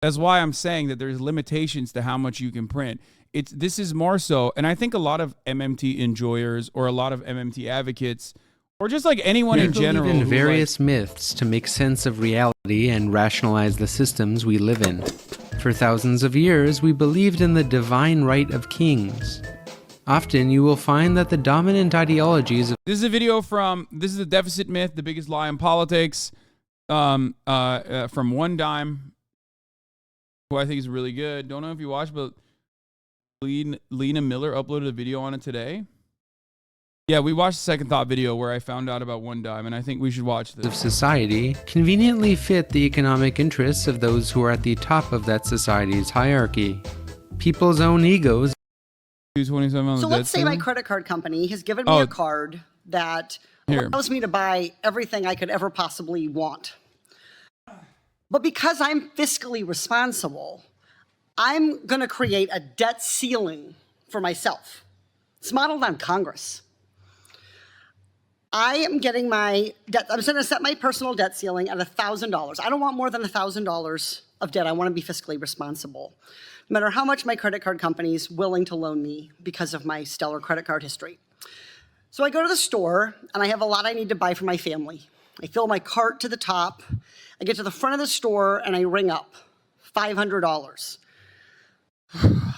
That's why I'm saying that there's limitations to how much you can print. This is more so, and I think a lot of MMT enjoyers or a lot of MMT advocates, or just like anyone in general, believe in various myths to make sense of reality and rationalize the systems we live in. For thousands of years, we believed in the divine right of kings. Often, you will find that the dominant ideologies of... This is a video from, this is the deficit myth, the biggest lie in politics, from One Dime, who I think is really good. Don't know if you watched, but Lena Miller uploaded a video on it today. Yeah, we watched the Second Thought video where I found out about One Dime, and I think we should watch this. Of society conveniently fit the economic interests of those who are at the top of that society's hierarchy. People's own egos. So let's say my credit card company has given me a card that allows me to buy everything I could ever possibly want. But because I'm fiscally responsible, I'm going to create a debt ceiling for myself. It's modeled on Congress. I am getting my debt, I'm going to set my personal debt ceiling at $1,000. I don't want more than $1,000 of debt. I want to be fiscally responsible, no matter how much my credit card company is willing to loan me because of my stellar credit card history. So I go to the store, and I have a lot I need to buy for my family. I fill my cart to the top. I get to the front of the store, and I ring up $500.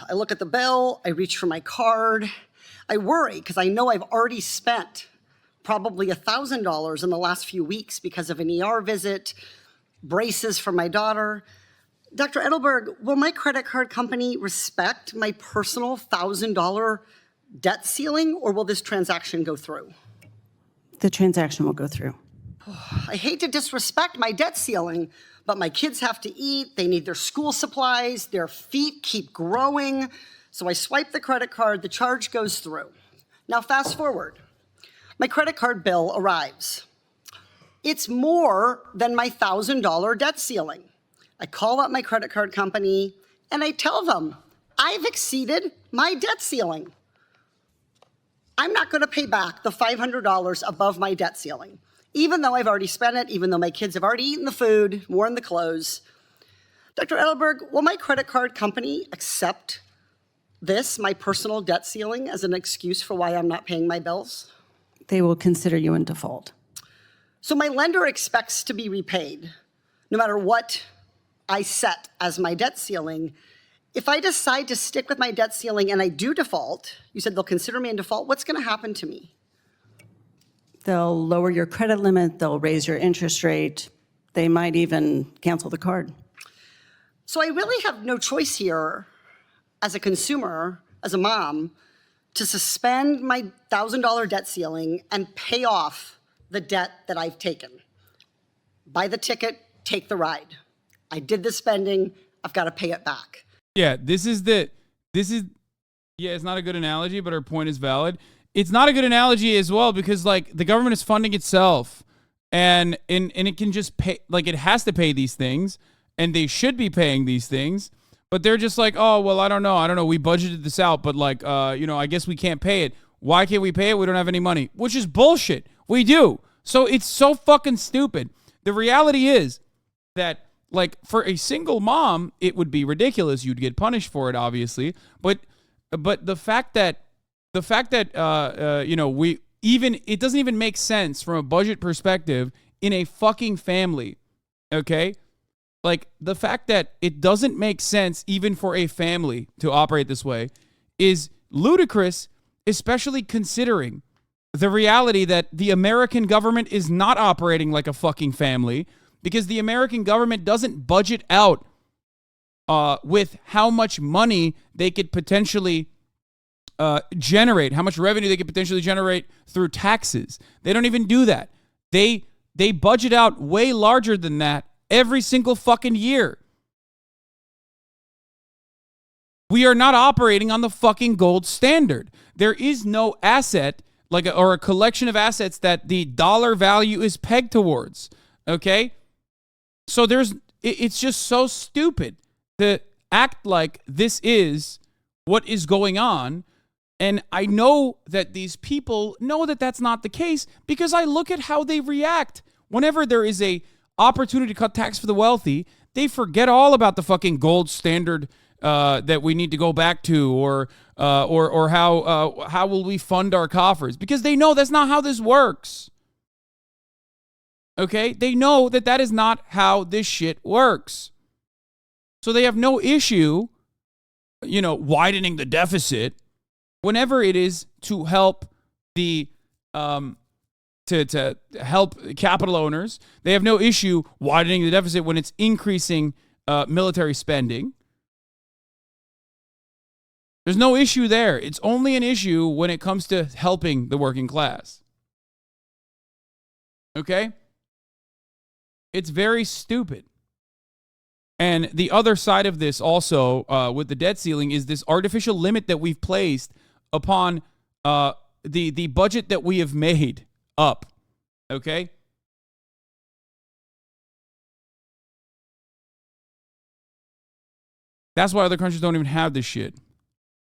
I look at the bill. I reach for my card. I worry because I know I've already spent probably $1,000 in the last few weeks because of an ER visit, braces for my daughter. Dr. Edelberg, will my credit card company respect my personal $1,000 debt ceiling, or will this transaction go through? The transaction will go through. I hate to disrespect my debt ceiling, but my kids have to eat, they need their school supplies, their feet keep growing. So I swipe the credit card, the charge goes through. Now fast forward. My credit card bill arrives. It's more than my $1,000 debt ceiling. I call up my credit card company and I tell them, I've exceeded my debt ceiling. I'm not going to pay back the $500 above my debt ceiling, even though I've already spent it, even though my kids have already eaten the food, worn the clothes. Dr. Edelberg, will my credit card company accept this, my personal debt ceiling, as an excuse for why I'm not paying my bills? They will consider you in default. So my lender expects to be repaid, no matter what I set as my debt ceiling. If I decide to stick with my debt ceiling and I do default, you said they'll consider me in default, what's going to happen to me? They'll lower your credit limit, they'll raise your interest rate, they might even cancel the card. So I really have no choice here as a consumer, as a mom, to suspend my $1,000 debt ceiling and pay off the debt that I've taken. Buy the ticket, take the ride. I did the spending, I've got to pay it back. Yeah, it's not a good analogy, but her point is valid. It's not a good analogy as well because like the government is funding itself and it can just pay, like it has to pay these things and they should be paying these things, but they're just like, oh, well, I don't know. We budgeted this out, but like, I guess we can't pay it. Why can't we pay it? We don't have any money, which is bullshit. We do. So it's so fucking stupid. The reality is that like for a single mom, it would be ridiculous. You'd get punished for it, obviously. But the fact that it doesn't even make sense from a budget perspective in a fucking family. Okay, like the fact that it doesn't make sense even for a family to operate this way is ludicrous, especially considering the reality that the American government is not operating like a fucking family. Because the American government doesn't budget out with how much money they could potentially generate, how much revenue they could potentially generate through taxes. They don't even do that. They budget out way larger than that every single fucking year. We are not operating on the fucking gold standard. There is no asset or a collection of assets that the dollar value is pegged towards. Okay? So it's just so stupid to act like this is what is going on. And I know that these people know that that's not the case because I look at how they react. Whenever there is a opportunity to cut tax for the wealthy, they forget all about the fucking gold standard that we need to go back to, or how will we fund our coffers? Because they know that's not how this works. Okay? They know that is not how this shit works. So they have no issue, widening the deficit whenever it is to help the to help capital owners. They have no issue widening the deficit when it's increasing military spending. There's no issue there. It's only an issue when it comes to helping the working class. Okay? It's very stupid. And the other side of this also with the debt ceiling is this artificial limit that we've placed upon the budget that we have made up. Okay? That's why other countries don't even have this shit.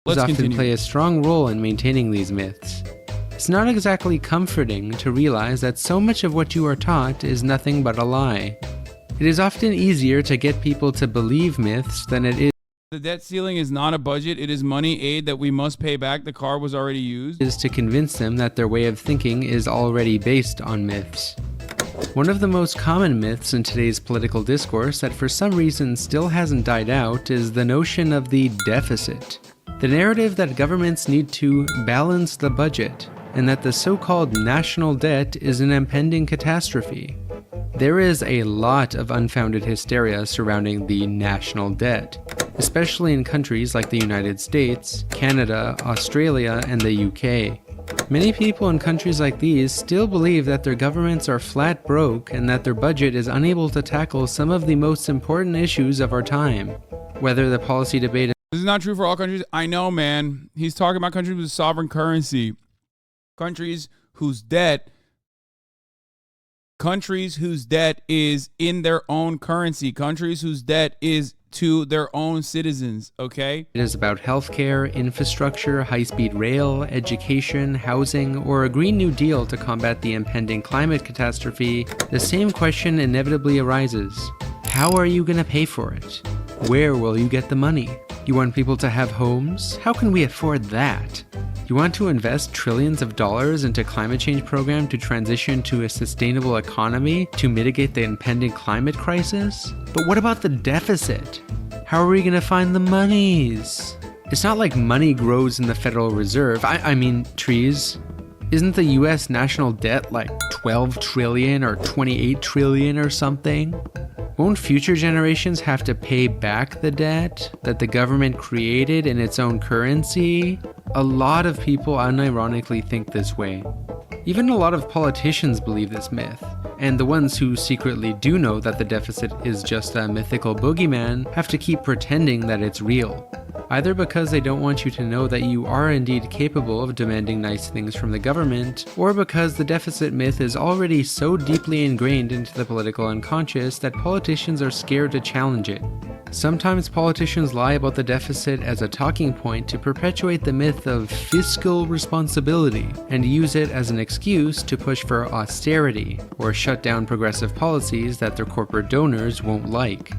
Let's often continue. Play a strong role in maintaining these myths. It's not exactly comforting to realize that so much of what you are taught is nothing but a lie. It is often easier to get people to believe myths than it The debt ceiling is not a budget. It is money aid that we must pay back. The car was already used. is to convince them that their way of thinking is already based on myths. One of the most common myths in today's political discourse that for some reason still hasn't died out is the notion of the deficit. The narrative that governments need to balance the budget, and that the so-called national debt is an impending catastrophe. There is a lot of unfounded hysteria surrounding the national debt, especially in countries like the United States, Canada, Australia, and the UK. Many people in countries like these still believe that their governments are flat broke and that their budget is unable to tackle some of the most important issues of our time. Whether the policy debate This is not true for all countries. I know, man. He's talking about countries with sovereign currency. Countries whose debt is in their own currency. Countries whose debt is to their own citizens, okay? It is about healthcare, infrastructure, high-speed rail, education, housing, or a Green New Deal to combat the impending climate catastrophe. The same question inevitably arises. How are you going to pay for it? Where will you get the money? You want people to have homes? How can we afford that? You want to invest trillions of dollars into climate change program to transition to a sustainable economy to mitigate the impending climate crisis? But what about the deficit? How are we going to find the monies? It's not like money grows in the Federal Reserve. I mean, trees. Isn't the US national debt like 12 trillion or 28 trillion or something? Won't future generations have to pay back the debt that the government created in its own currency? A lot of people unironically think this way. Even a lot of politicians believe this myth, and the ones who secretly do know that the deficit is just a mythical boogeyman have to keep pretending that it's real. Either because they don't want you to know that you are indeed capable of demanding nice things from the government, or because the deficit myth is already so deeply ingrained into the political unconscious that politicians are scared to challenge it. Sometimes politicians lie about the deficit as a talking point to perpetuate the myth of fiscal responsibility and use it as an excuse to push for austerity or shut down progressive policies that their corporate donors won't like.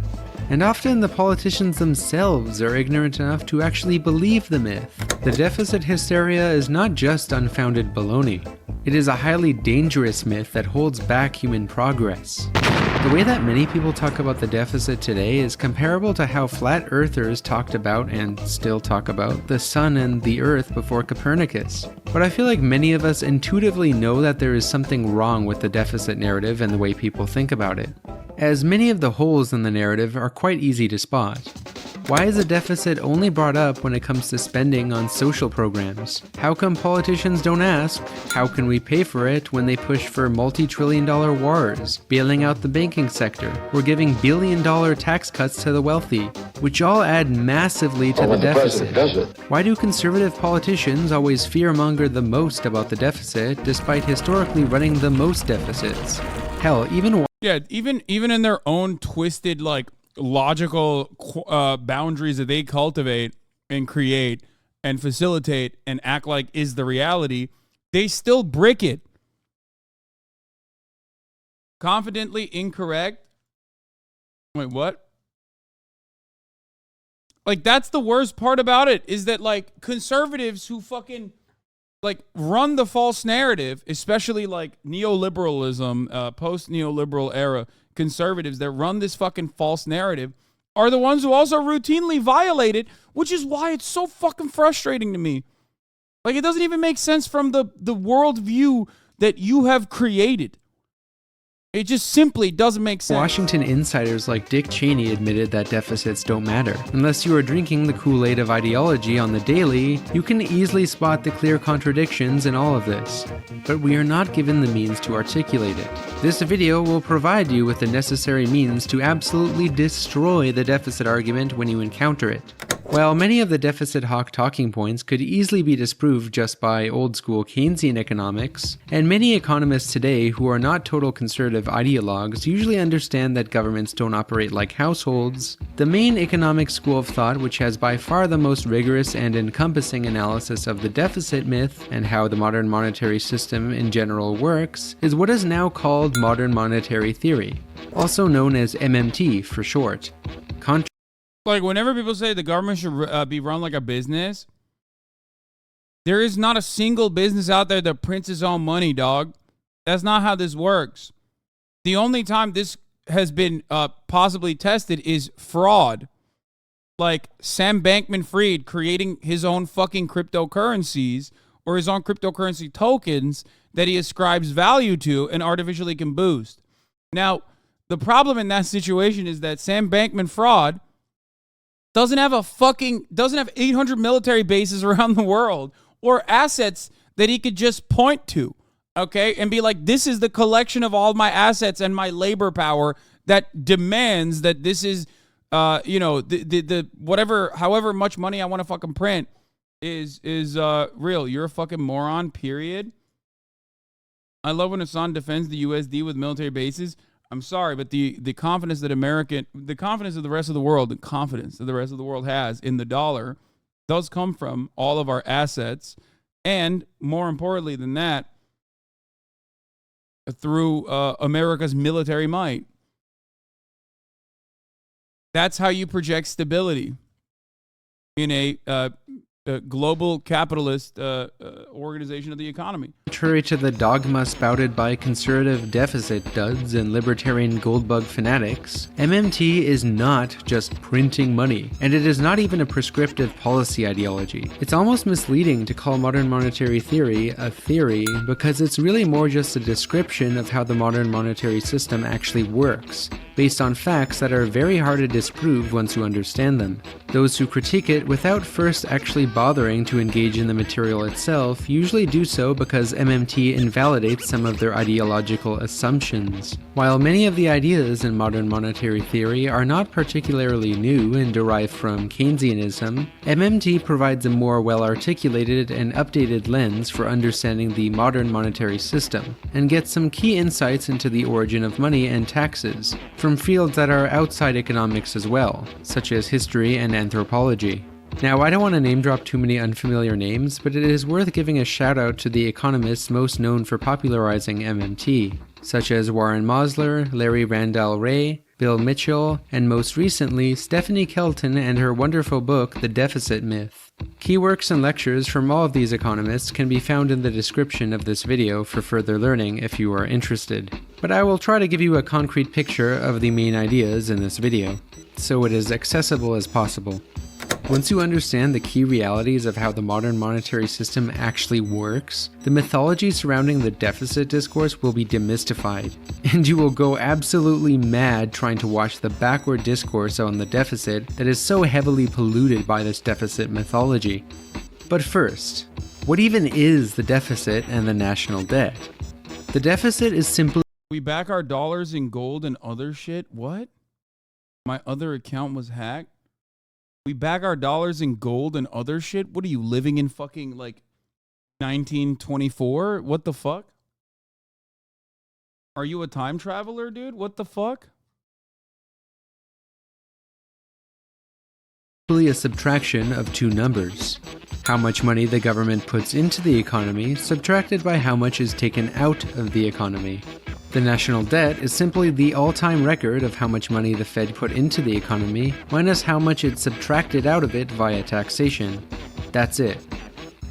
And often the politicians themselves are ignorant enough to actually believe the myth. The deficit hysteria is not just unfounded baloney. It is a highly dangerous myth that holds back human progress. The way that many people talk about the deficit today is comparable to how flat earthers talked about, and still talk about, the sun and the earth before Copernicus. But I feel like many of us intuitively know that there is something wrong with the deficit narrative and the way people think about it, as many of the holes in the narrative are quite easy to spot. Why is a deficit only brought up when it comes to spending on social programs? How come politicians don't ask, how can we pay for it, when they push for multi-trillion-dollar wars, bailing out the banking sector, or giving billion-dollar tax cuts to the wealthy, which all add massively to the deficit? Why do conservative politicians always fearmonger the most about the deficit, despite historically running the most deficits? Hell, even in their own twisted, logical boundaries that they cultivate and create and facilitate and act like is the reality, they still brick it. Confidently incorrect. Wait, what? Like, that's the worst part about it, is that, like, conservatives who fucking, like, run the false narrative, especially, like, neoliberalism, post-neoliberal era conservatives that run this fucking false narrative, are the ones who also routinely violate it, which is why it's so fucking frustrating to me. Like, it doesn't even make sense from the worldview that you have created. It just simply doesn't make sense. Washington insiders like Dick Cheney admitted that deficits don't matter. Unless you are drinking the Kool-Aid of ideology on the daily, you can easily spot the clear contradictions in all of this. But we are not given the means to articulate it. This video will provide you with the necessary means to absolutely destroy the deficit argument when you encounter it. While many of the deficit hawk talking points could easily be disproved just by old-school Keynesian economics, and many economists today who are not total conservative ideologues usually understand that governments don't operate like households, the main economic school of thought which has by far the most rigorous and encompassing analysis of the deficit myth and how the modern monetary system in general works is what is now called modern monetary theory, also known as MMT for short. Like, whenever people say the government should be run like a business, there is not a single business out there that prints its own money, dog. That's not how this works. The only time this has been possibly tested is fraud. Like Sam Bankman-Fried creating his own fucking cryptocurrencies or his own cryptocurrency tokens that he ascribes value to and artificially can boost. Now, the problem in that situation is that Sam Bankman-Fried doesn't have 800 military bases around the world or assets that he could just point to, okay, and be like, this is the collection of all my assets and my labor power that demands that this is, the whatever, however much money I want to fucking print is real. You're a fucking moron, period. I love when Hasan defends the USD with military bases. I'm sorry, but the confidence that the confidence of the rest of the world has in the dollar does come from all of our assets, and more importantly than that, through America's military might. That's how you project stability in a global capitalist organization of the economy. Contrary to the dogma spouted by conservative deficit duds and libertarian goldbug fanatics, MMT is not just printing money, and it is not even a prescriptive policy ideology. It's almost misleading to call modern monetary theory a theory because it's really more just a description of how the modern monetary system actually works, based on facts that are very hard to disprove once you understand them. Those who critique it without first actually bothering to engage in the material itself usually do so because MMT invalidates some of their ideological assumptions. While many of the ideas in modern monetary theory are not particularly new and derived from Keynesianism, MMT provides a more well-articulated and updated lens for understanding the modern monetary system, and gets some key insights into the origin of money and taxes, from fields that are outside economics as well, such as history and anthropology. Now, I don't want to name drop too many unfamiliar names, but it is worth giving a shout out to the economists most known for popularizing MMT, such as Warren Mosler, Larry Randall Wray, Bill Mitchell, and most recently, Stephanie Kelton and her wonderful book, The Deficit Myth. Key works and lectures from all of these economists can be found in the description of this video for further learning if you are interested. But I will try to give you a concrete picture of the main ideas in this video, so it is accessible as possible. Once you understand the key realities of how the modern monetary system actually works, the mythology surrounding the deficit discourse will be demystified, and you will go absolutely mad trying to watch the backward discourse on the deficit that is so heavily polluted by this deficit mythology. But first, what even is the deficit and the national debt? The deficit is simply... We back our dollars in gold and other shit? What? My other account was hacked? We bag our dollars in gold and other shit? What are you, living in fucking, like, 1924? What the fuck? Are you a time traveler, dude? What the fuck? A subtraction of two numbers. How much money the government puts into the economy, subtracted by how much is taken out of the economy. The national debt is simply the all-time record of how much money the Fed put into the economy, minus how much it subtracted out of it via taxation. That's it.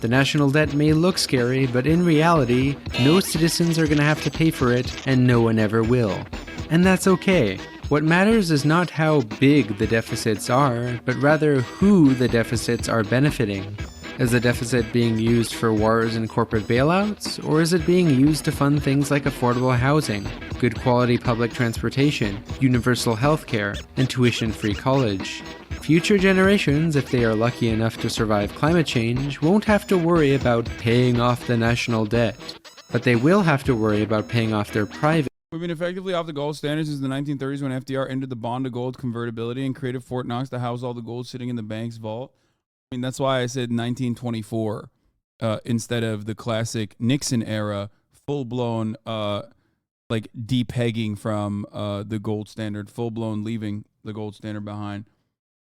The national debt may look scary, but in reality, no citizens are going to have to pay for it, and no one ever will. And that's okay. What matters is not how big the deficits are, but rather who the deficits are benefiting. Is the deficit being used for wars and corporate bailouts, or is it being used to fund things like affordable housing, good quality public transportation, universal healthcare, and tuition-free college? Future generations, if they are lucky enough to survive climate change, won't have to worry about paying off the national debt, but they will have to worry about paying off their private. We've been effectively off the gold standard since the 1930s when FDR entered the bond to gold convertibility and created Fort Knox to house all the gold sitting in the bank's vault. I mean, that's why I said 1924 instead of the classic Nixon era, full-blown like depegging from the gold standard, full-blown leaving the gold standard behind.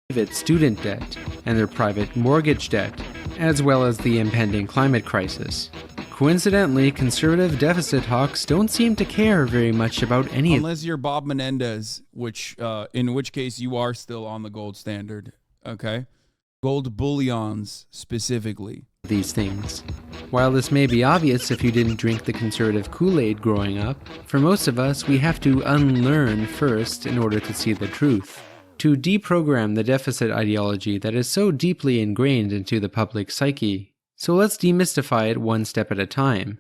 Private student debt and their private mortgage debt, as well as the impending climate crisis. Coincidentally, conservative deficit hawks don't seem to care very much about any unless you're Bob Menendez, which in which case you are still on the gold standard, okay? Gold bullions, specifically. These things. While this may be obvious if you didn't drink the conservative Kool-Aid growing up, for most of us we have to unlearn first in order to see the truth. To deprogram the deficit ideology that is so deeply ingrained into the public psyche. So let's demystify it one step at a time.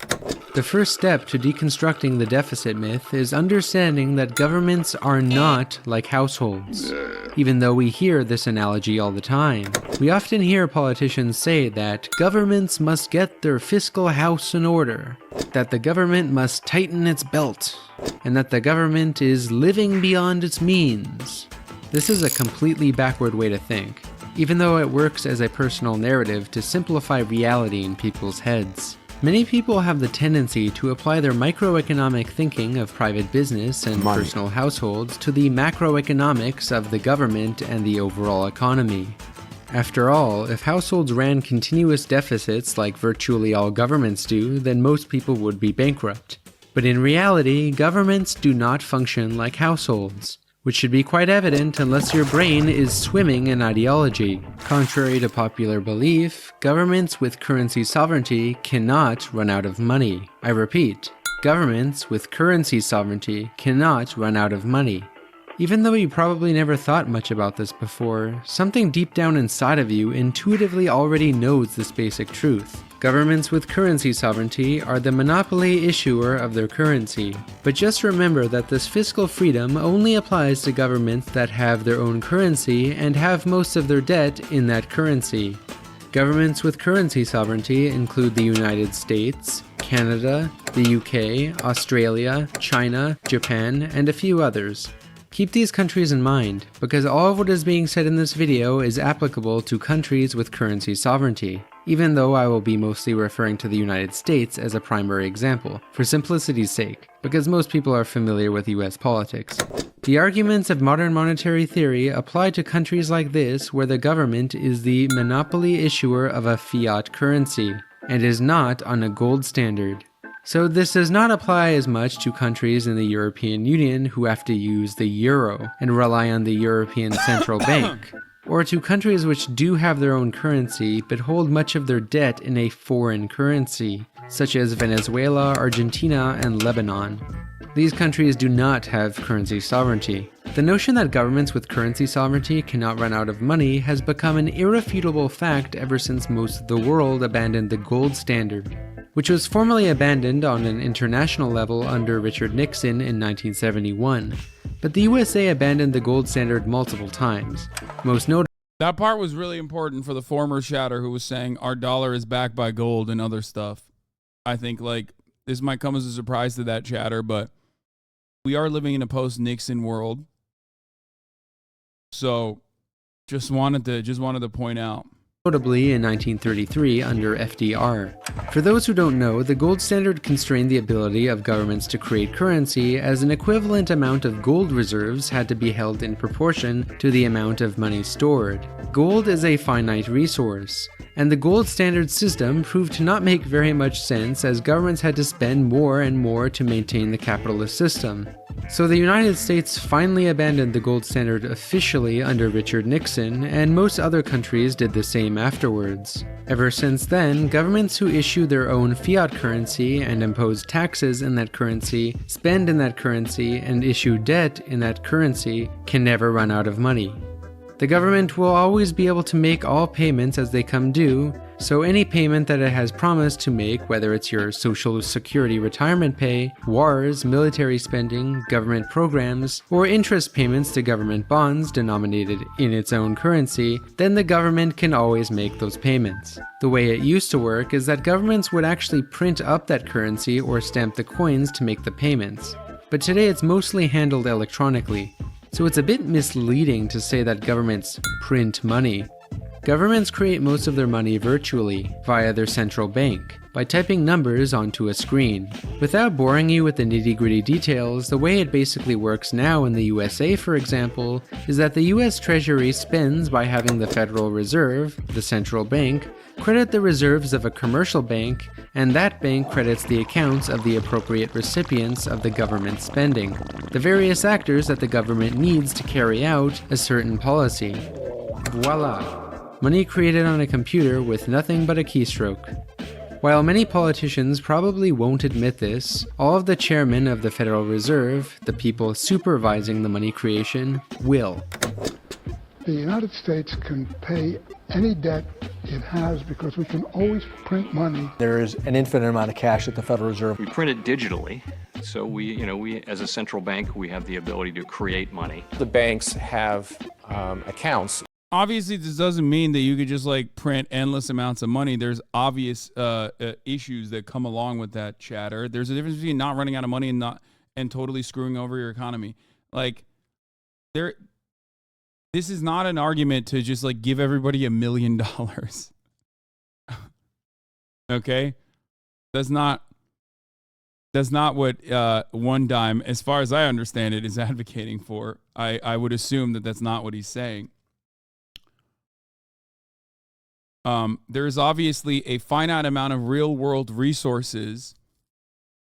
The first step to deconstructing the deficit myth is understanding that governments are not like households. Even though we hear this analogy all the time, we often hear politicians say that governments must get their fiscal house in order, that the government must tighten its belt, and that the government is living beyond its means. This is a completely backward way to think, even though it works as a personal narrative to simplify reality in people's heads. Many people have the tendency to apply their microeconomic thinking of private business and personal households to the macroeconomics of the government and the overall economy. After all, if households ran continuous deficits like virtually all governments do, then most people would be bankrupt. But in reality, governments do not function like households, which should be quite evident unless your brain is swimming in ideology. Contrary to popular belief, governments with currency sovereignty cannot run out of money. I repeat, governments with currency sovereignty cannot run out of money. Even though you probably never thought much about this before, something deep down inside of you intuitively already knows this basic truth. Governments with currency sovereignty are the monopoly issuer of their currency. But just remember that this fiscal freedom only applies to governments that have their own currency and have most of their debt in that currency. Governments with currency sovereignty include the United States, Canada, the UK, Australia, China, Japan, and a few others. Keep these countries in mind, because all of what is being said in this video is applicable to countries with currency sovereignty, even though I will be mostly referring to the United States as a primary example, for simplicity's sake, because most people are familiar with US politics. The arguments of modern monetary theory apply to countries like this where the government is the monopoly issuer of a fiat currency, and is not on a gold standard. So this does not apply as much to countries in the European Union who have to use the euro and rely on the European Central Bank, or to countries which do have their own currency but hold much of their debt in a foreign currency, such as Venezuela, Argentina, and Lebanon. These countries do not have currency sovereignty. The notion that governments with currency sovereignty cannot run out of money has become an irrefutable fact ever since most of the world abandoned the gold standard, which was formally abandoned on an international level under Richard Nixon in 1971. But the USA abandoned the gold standard multiple times, most notably. That part was really important for the former Shatter who was saying our dollar is backed by gold and other stuff. I think like this might come as a surprise to that Chatter, but we are living in a post-Nixon world. So just wanted to point out. Notably in 1933 under FDR. For those who don't know, the gold standard constrained the ability of governments to create currency, as an equivalent amount of gold reserves had to be held in proportion to the amount of money stored. Gold is a finite resource. and the gold standard system proved to not make very much sense as governments had to spend more and more to maintain the capitalist system. So the United States finally abandoned the gold standard officially under Richard Nixon, and most other countries did the same afterwards. Ever since then, governments who issue their own fiat currency and impose taxes in that currency, spend in that currency, and issue debt in that currency can never run out of money. The government will always be able to make all payments as they come due, so any payment that it has promised to make, whether it's your Social Security retirement pay, wars, military spending, government programs, or interest payments to government bonds denominated in its own currency, then the government can always make those payments. The way it used to work is that governments would actually print up that currency or stamp the coins to make the payments. But today it's mostly handled electronically. So it's a bit misleading to say that governments print money. Governments create most of their money virtually, via their central bank, by typing numbers onto a screen. Without boring you with the nitty-gritty details, the way it basically works now in the USA, for example, is that the US Treasury spends by having the Federal Reserve, the central bank, credit the reserves of a commercial bank, and that bank credits the accounts of the appropriate recipients of the government spending, the various actors that the government needs to carry out a certain policy. Voila! Money created on a computer with nothing but a keystroke. While many politicians probably won't admit this, all of the chairmen of the Federal Reserve, the people supervising the money creation, will. The United States can pay any debt it has because we can always print money. There is an infinite amount of cash at the Federal Reserve. We print it digitally, so we as a central bank, we have the ability to create money. The banks have accounts. Obviously, this doesn't mean that you could just like print endless amounts of money. There's obvious issues that come along with that chatter. There's a difference between not running out of money and totally screwing over your economy. Like this is not an argument to just like give everybody $1 million. Okay, that's not what One Dime, as far as I understand it, is advocating for. I would assume that that's not what he's saying. There's obviously a finite amount of real world resources,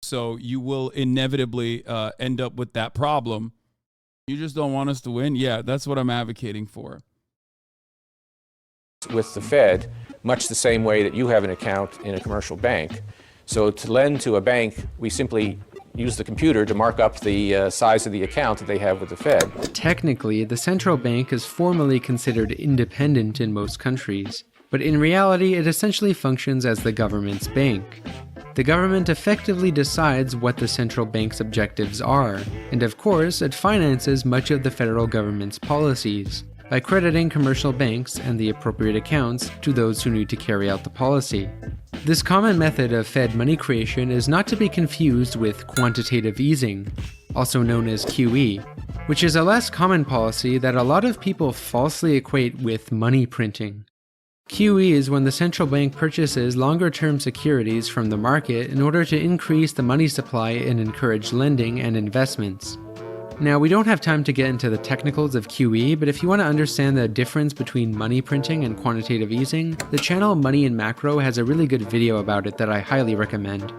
so you will inevitably end up with that problem. You just don't want us to win? Yeah, that's what I'm advocating for. With the Fed, much the same way that you have an account in a commercial bank. So to lend to a bank, we simply use the computer to mark up the size of the account that they have with the Fed. Technically, the central bank is formally considered independent in most countries, but in reality it essentially functions as the government's bank. The government effectively decides what the central bank's objectives are, and of course it finances much of the federal government's policies, by crediting commercial banks and the appropriate accounts to those who need to carry out the policy. This common method of Fed money creation is not to be confused with quantitative easing, also known as QE, which is a less common policy that a lot of people falsely equate with money printing. QE is when the central bank purchases longer-term securities from the market in order to increase the money supply and encourage lending and investments. Now, we don't have time to get into the technicals of QE, but if you want to understand the difference between money printing and quantitative easing, the channel Money in Macro has a really good video about it that I highly recommend.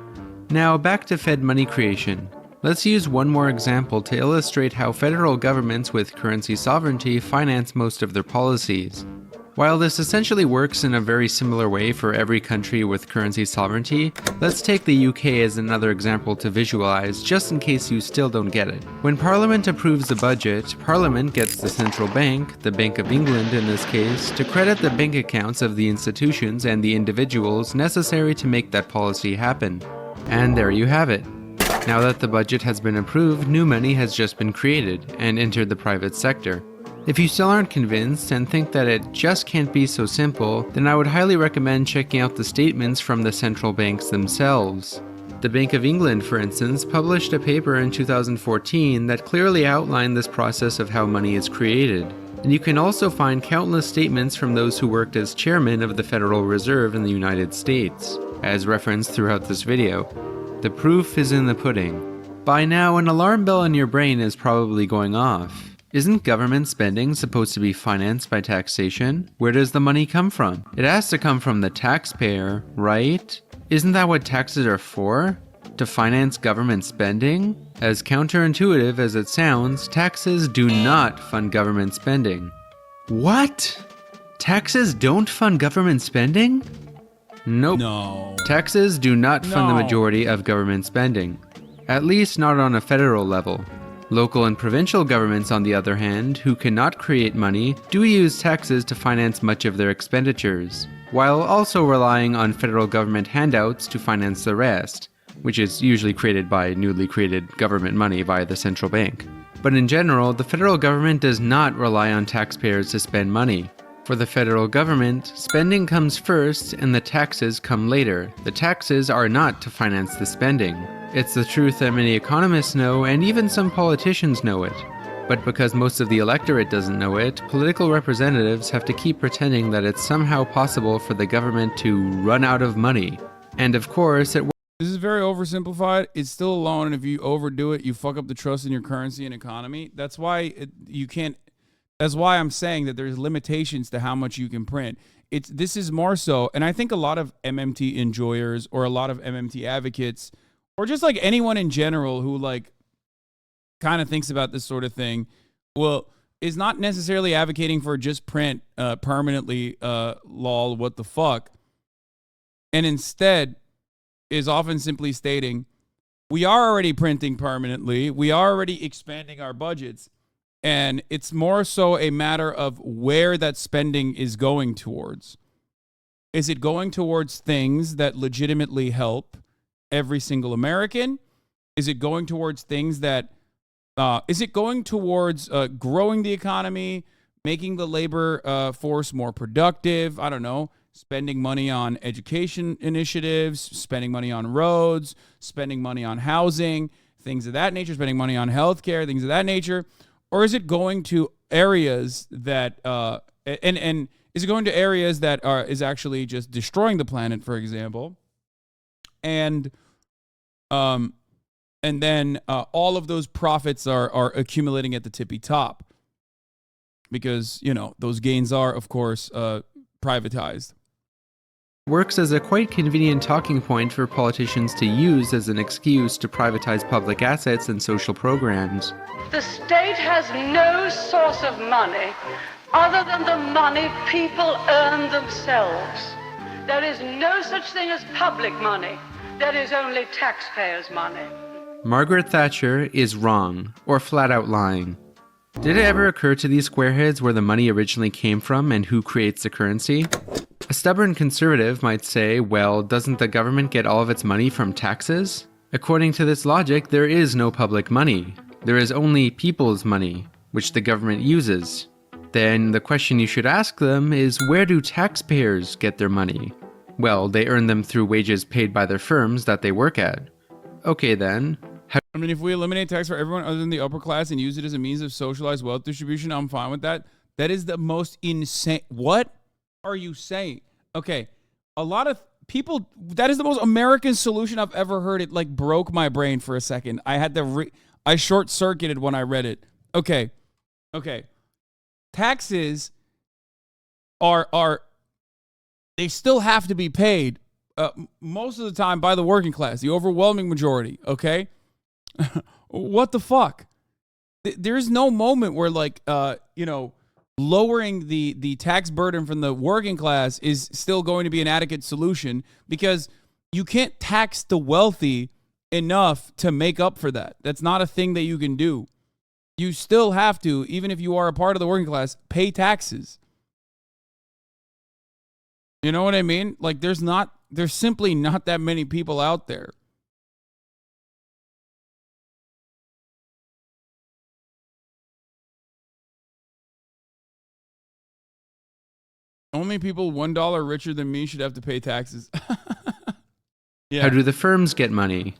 Now, back to Fed money creation. Let's use one more example to illustrate how federal governments with currency sovereignty finance most of their policies. While this essentially works in a very similar way for every country with currency sovereignty, let's take the UK as another example to visualize, just in case you still don't get it. When Parliament approves the budget, Parliament gets the central bank, the Bank of England in this case, to credit the bank accounts of the institutions and the individuals necessary to make that policy happen. And there you have it. Now that the budget has been approved, new money has just been created and entered the private sector. If you still aren't convinced and think that it just can't be so simple, then I would highly recommend checking out the statements from the central banks themselves. The Bank of England, for instance, published a paper in 2014 that clearly outlined this process of how money is created. And you can also find countless statements from those who worked as chairman of the Federal Reserve in the United States, as referenced throughout this video. The proof is in the pudding. By now, an alarm bell in your brain is probably going off. Isn't government spending supposed to be financed by taxation? Where does the money come from? It has to come from the taxpayer, right? Isn't that what taxes are for? To finance government spending? As counterintuitive as it sounds, taxes do not fund government spending. What? Taxes don't fund government spending? Nope. No. Taxes do not fund the No. majority of government spending. At least not on a federal level. Local and provincial governments, on the other hand, who cannot create money, do use taxes to finance much of their expenditures, while also relying on federal government handouts to finance the rest, which is usually created by newly created government money via the central bank. But in general, the federal government does not rely on taxpayers to spend money. For the federal government, spending comes first and the taxes come later. The taxes are not to finance the spending. It's the truth that many economists know, and even some politicians know it. But because most of the electorate doesn't know it, political representatives have to keep pretending that it's somehow possible for the government to run out of money. And of course, This is very oversimplified. It's still a loan, and if you overdo it, you fuck up the trust in your currency and economy. That's why you can't. That's why I'm saying that there's limitations to how much you can print. This is more so, and I think a lot of MMT enjoyers or a lot of MMT advocates, or just like anyone in general who like kind of thinks about this sort of thing, is not necessarily advocating for just print permanently, lol, what the fuck, and instead is often simply stating, we are already printing permanently, we are already expanding our budgets, and it's more so a matter of where that spending is going towards. Is it going towards things that legitimately help every single American? Is it going towards things that, is it going towards growing the economy, making the labor force more productive? I don't know. Spending money on education initiatives, spending money on roads, spending money on housing, things of that nature, spending money on healthcare, things of that nature. Or is it going to areas that, and is it going to areas that is actually just destroying the planet, for example? And then all of those profits are accumulating at the tippy top because, you know, those gains are, of course, privatized. works as a quite convenient talking point for politicians to use as an excuse to privatize public assets and social programs. The state has no source of money other than the money people earn themselves. There is no such thing as public money. There is only taxpayers' money. Margaret Thatcher is wrong, or flat out lying. Did it ever occur to these squareheads where the money originally came from and who creates the currency? A stubborn conservative might say, well, doesn't the government get all of its money from taxes? According to this logic, there is no public money. There is only people's money, which the government uses. Then the question you should ask them is, where do taxpayers get their money? Well, they earn them through wages paid by their firms that they work at. Okay then. I mean, if we eliminate tax for everyone other than the upper class and use it as a means of socialized wealth distribution, I'm fine with that. That is the most insane. What are you saying? Okay, a lot of people, that is the most American solution I've ever heard. It like broke my brain for a second. I had to, I short-circuited when I read it. Okay. Taxes are they still have to be paid most of the time by the working class, the overwhelming majority, okay? What the fuck? There's no moment where like, lowering the tax burden from the working class is still going to be an adequate solution because you can't tax the wealthy enough to make up for that. That's not a thing that you can do. You still have to, even if you are a part of the working class, pay taxes. You know what I mean? Like there's simply not that many people out there. Only people $1 richer than me should have to pay taxes. Yeah. How do the firms get money?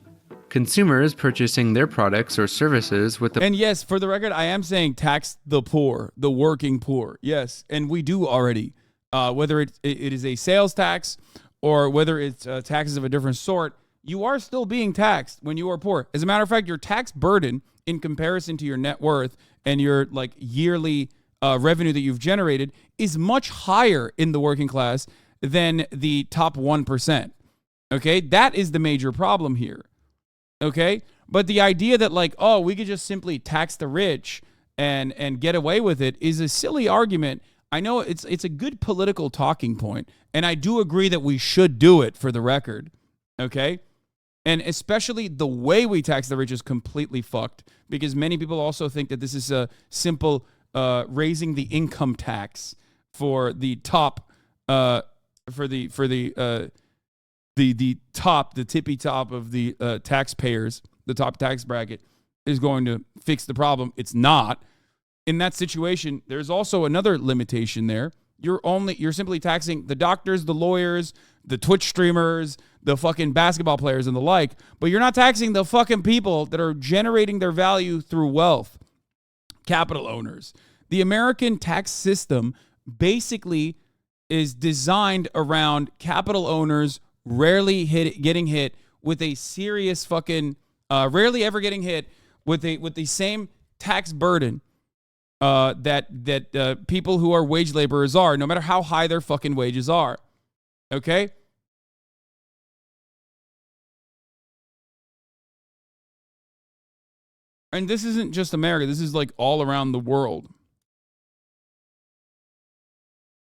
Consumers purchasing their products or services with the... And yes, for the record, I am saying tax the poor, the working poor. Yes, and we do already. Whether it is a sales tax or whether it's taxes of a different sort, you are still being taxed when you are poor. As a matter of fact, your tax burden in comparison to your net worth and your like yearly revenue that you've generated is much higher in the working class than the top 1%. Okay, that is the major problem here. Okay, but the idea that like, oh, we could just simply tax the rich and get away with it is a silly argument. I know it's a good political talking point, and I do agree that we should do it for the record. Okay, and especially the way we tax the rich is completely fucked, because many people also think that this is a simple raising the income tax for the top the tippy top of the taxpayers, the top tax bracket, is going to fix the problem. It's not. In that situation, there's also another limitation there. You're simply taxing the doctors, the lawyers, the Twitch streamers, the fucking basketball players and the like, but you're not taxing the fucking people that are generating their value through wealth, capital owners. The American tax system basically is designed around capital owners rarely getting hit with a serious fucking, rarely ever getting hit with the same tax burden that people who are wage laborers are, no matter how high their fucking wages are. Okay? And this isn't just America. This is like all around the world.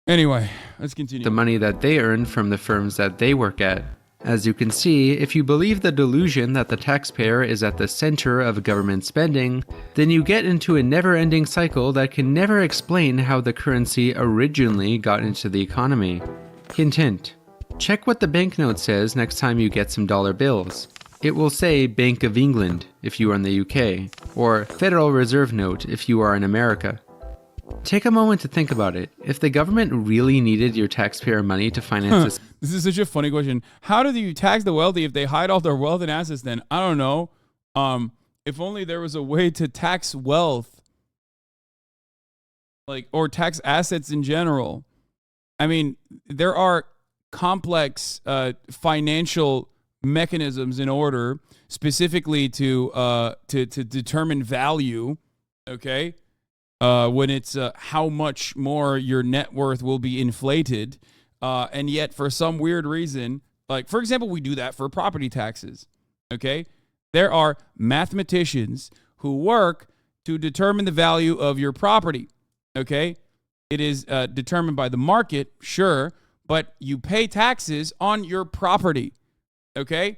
Anyway, let's continue. The money that they earn from the firms that they work at. As you can see, if you believe the delusion that the taxpayer is at the center of government spending, then you get into a never-ending cycle that can never explain how the currency originally got into the economy. Hint hint. Check what the banknote says next time you get some dollar bills. It will say Bank of England if you are in the UK, or Federal Reserve Note if you are in America. Take a moment to think about it. If the government really needed your taxpayer money to finance this... This is such a funny question. How do you tax the wealthy if they hide all their wealth and assets then? I don't know. If only there was a way to tax wealth, like, or tax assets in general. I mean, there are complex financial mechanisms in order specifically to determine value, okay? When it's how much more your net worth will be inflated. And yet, for some weird reason, like, for example, we do that for property taxes, okay? There are mathematicians who work to determine the value of your property, okay? It is determined by the market, sure, but you pay taxes on your property, okay?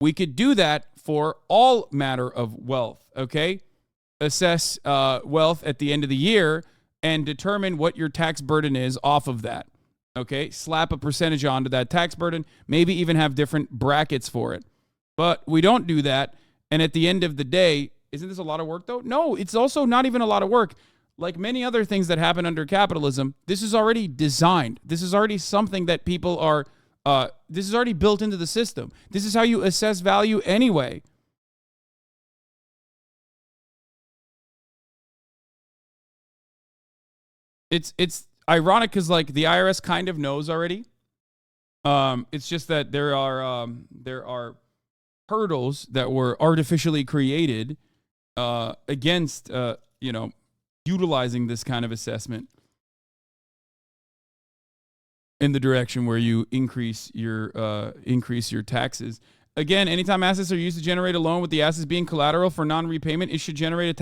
We could do that for all matter of wealth, okay? Assess wealth at the end of the year and determine what your tax burden is off of that. Okay, slap a percentage onto that tax burden, maybe even have different brackets for it. But we don't do that. And at the end of the day, isn't this a lot of work though? No, it's also not even a lot of work. Like many other things that happen under capitalism, this is already designed. This is already something that people are, this is already built into the system. This is how you assess value anyway. It's ironic because like the IRS kind of knows already. It's just that there are hurdles that were artificially created against utilizing this kind of assessment in the direction where you increase your taxes. Again, anytime assets are used to generate a loan with the assets being collateral for non-repayment, it should generate a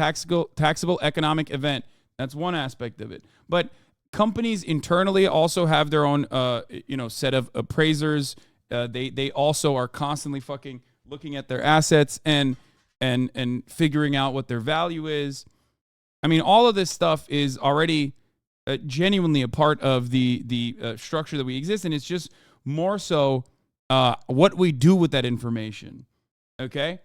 taxable economic event. That's one aspect of it. But companies internally also have their own, set of appraisers. They also are constantly fucking looking at their assets and figuring out what their value is. I mean, all of this stuff is already genuinely a part of the structure that we exist in. It's just more so what we do with that information. Okay.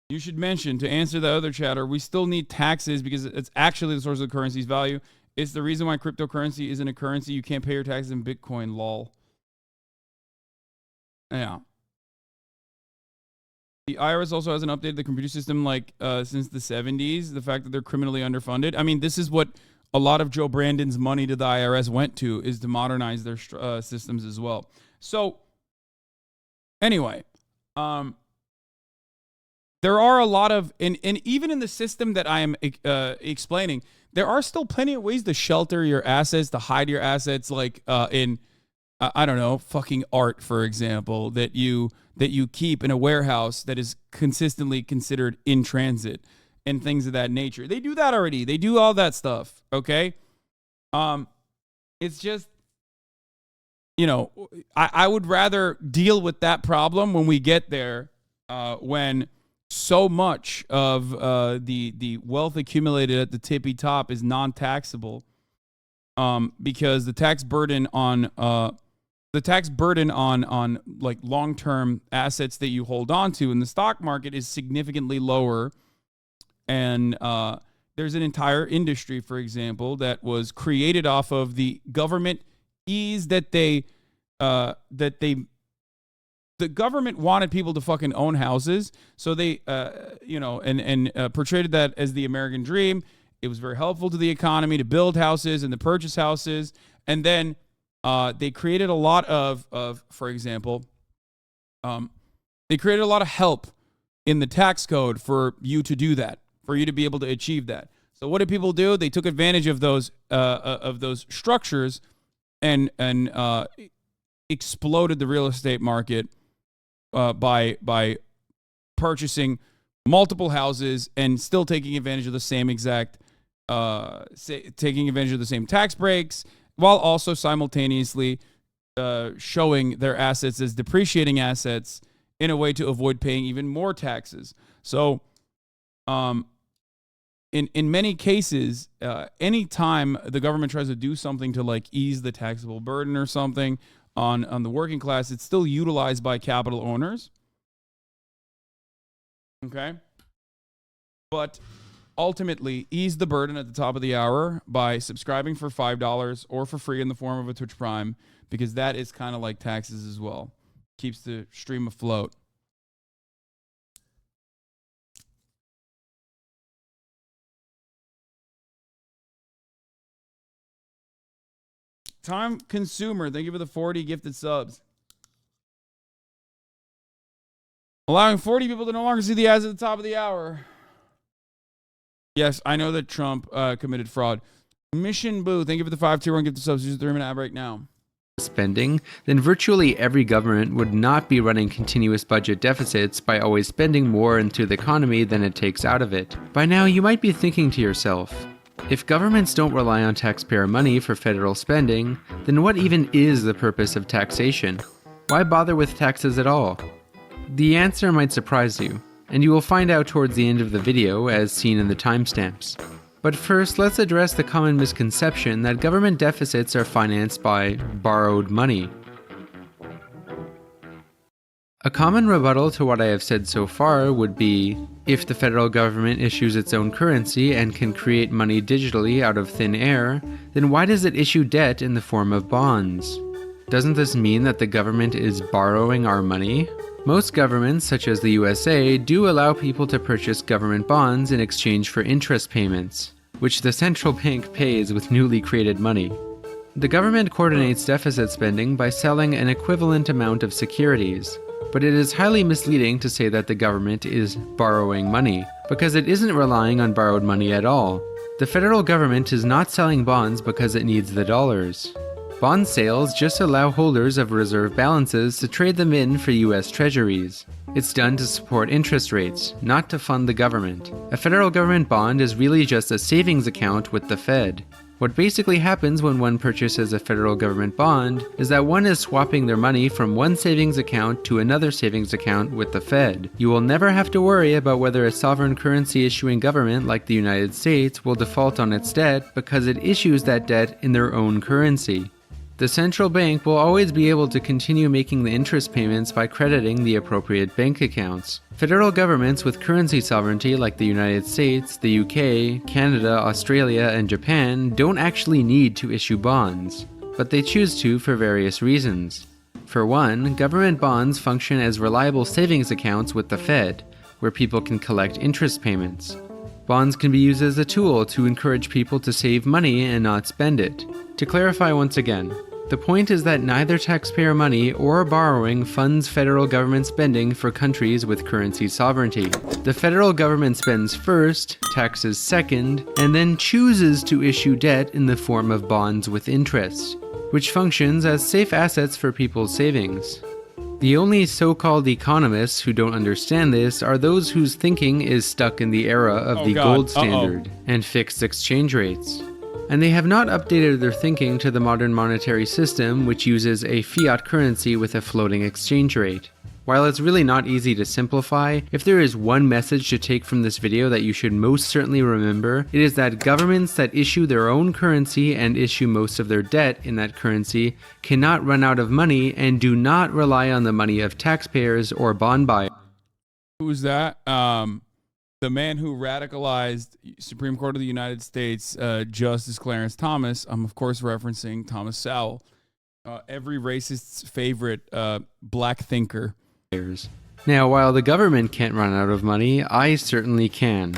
You should mention, to answer the other chatter, we still need taxes because it's actually the source of the currency's value. It's the reason why cryptocurrency isn't a currency. You can't pay your taxes in Bitcoin, lol. Yeah. The IRS also hasn't updated the computer system since the 70s. The fact that they're criminally underfunded. I mean, this is what a lot of Joe Brandon's money to the IRS went to, is to modernize their systems as well. So anyway, there are a lot of, and even in the system that I am explaining, there are still plenty of ways to shelter your assets, to hide your assets, like in, I don't know, fucking art, for example, that you keep in a warehouse that is consistently considered in transit and things of that nature. They do that already. They do all that stuff, okay? It's just, you know, I would rather deal with that problem when we get there, when so much of the wealth accumulated at the tippy top is non-taxable, because the tax burden on like long-term assets that you hold on to in the stock market is significantly lower. And there's an entire industry, for example, that was created off of the government ease that the government wanted people to fucking own houses. So they, portrayed that as the American dream. It was very helpful to the economy to build houses and to purchase houses. And then they created a lot of for example, they created a lot of help in the tax code for you to do that, for you to be able to achieve that. So what did people do? They took advantage of those structures and exploded the real estate market by purchasing multiple houses and still taking advantage of the same exact taking advantage of the same tax breaks, while also simultaneously showing their assets as depreciating assets in a way to avoid paying even more taxes. So in many cases, anytime the government tries to do something to like ease the taxable burden or something on the working class, it's still utilized by capital owners. Okay? But ultimately, ease the burden at the top of the hour by subscribing for $5 or for free in the form of a Twitch Prime, because that is kind of like taxes as well. Keeps the stream afloat. Time Consumer, thank you for the 40 gifted subs. Allowing 40 people to no longer see the ads at the top of the hour. Yes, I know that Trump committed fraud. Mission Boo, thank you for the 521 gifted subs. Use the 3-minute ad break now. Spending, then virtually every government would not be running continuous budget deficits by always spending more into the economy than it takes out of it. By now, you might be thinking to yourself, if governments don't rely on taxpayer money for federal spending, then what even is the purpose of taxation? Why bother with taxes at all? The answer might surprise you, and you will find out towards the end of the video as seen in the timestamps. But first, let's address the common misconception that government deficits are financed by borrowed money. A common rebuttal to what I have said so far would be, if the federal government issues its own currency and can create money digitally out of thin air, then why does it issue debt in the form of bonds? Doesn't this mean that the government is borrowing our money? Most governments, such as the USA, do allow people to purchase government bonds in exchange for interest payments, which the central bank pays with newly created money. The government coordinates deficit spending by selling an equivalent amount of securities, but it is highly misleading to say that the government is borrowing money, because it isn't relying on borrowed money at all. The federal government is not selling bonds because it needs the dollars. Bond sales just allow holders of reserve balances to trade them in for US Treasuries. It's done to support interest rates, not to fund the government. A federal government bond is really just a savings account with the Fed. What basically happens when one purchases a federal government bond is that one is swapping their money from one savings account to another savings account with the Fed. You will never have to worry about whether a sovereign currency issuing government like the United States will default on its debt because it issues that debt in their own currency. The central bank will always be able to continue making the interest payments by crediting the appropriate bank accounts. Federal governments with currency sovereignty like the United States, the UK, Canada, Australia, and Japan don't actually need to issue bonds, but they choose to for various reasons. For one, government bonds function as reliable savings accounts with the Fed, where people can collect interest payments. Bonds can be used as a tool to encourage people to save money and not spend it. To clarify once again, the point is that neither taxpayer money or borrowing funds federal government spending for countries with currency sovereignty. The federal government spends first, taxes second, and then chooses to issue debt in the form of bonds with interest, which functions as safe assets for people's savings. The only so-called economists who don't understand this are those whose thinking is stuck in the era of the gold standard and fixed exchange rates. And they have not updated their thinking to the modern monetary system, which uses a fiat currency with a floating exchange rate. While it's really not easy to simplify, if there is one message to take from this video that you should most certainly remember, it is that governments that issue their own currency and issue most of their debt in that currency cannot run out of money and do not rely on the money of taxpayers or bond buyers. Who's that? The man who radicalized Supreme Court of the United States, Justice Clarence Thomas. I'm, of course, referencing Thomas Sowell, every racist's favorite black thinker. Now, while the government can't run out of money, I certainly can.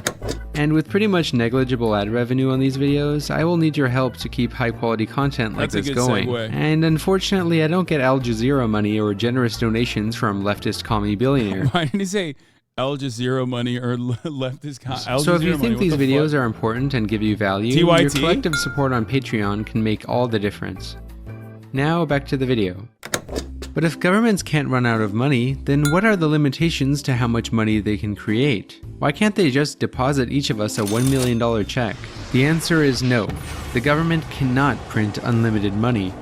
And with pretty much negligible ad revenue on these videos, I will need your help to keep high-quality content like this going. Segue. And unfortunately, I don't get Al Jazeera money or generous donations from leftist commie billionaire. Why didn't he say Al Jazeera money or leftist? So if you think these videos are important and give you value, TYT? your collective support on Patreon can make all the difference. Now back to the video. But if governments can't run out of money, then what are the limitations to how much money they can create? Why can't they just deposit each of us a $1 million check? The answer is no. The government cannot print unlimited money.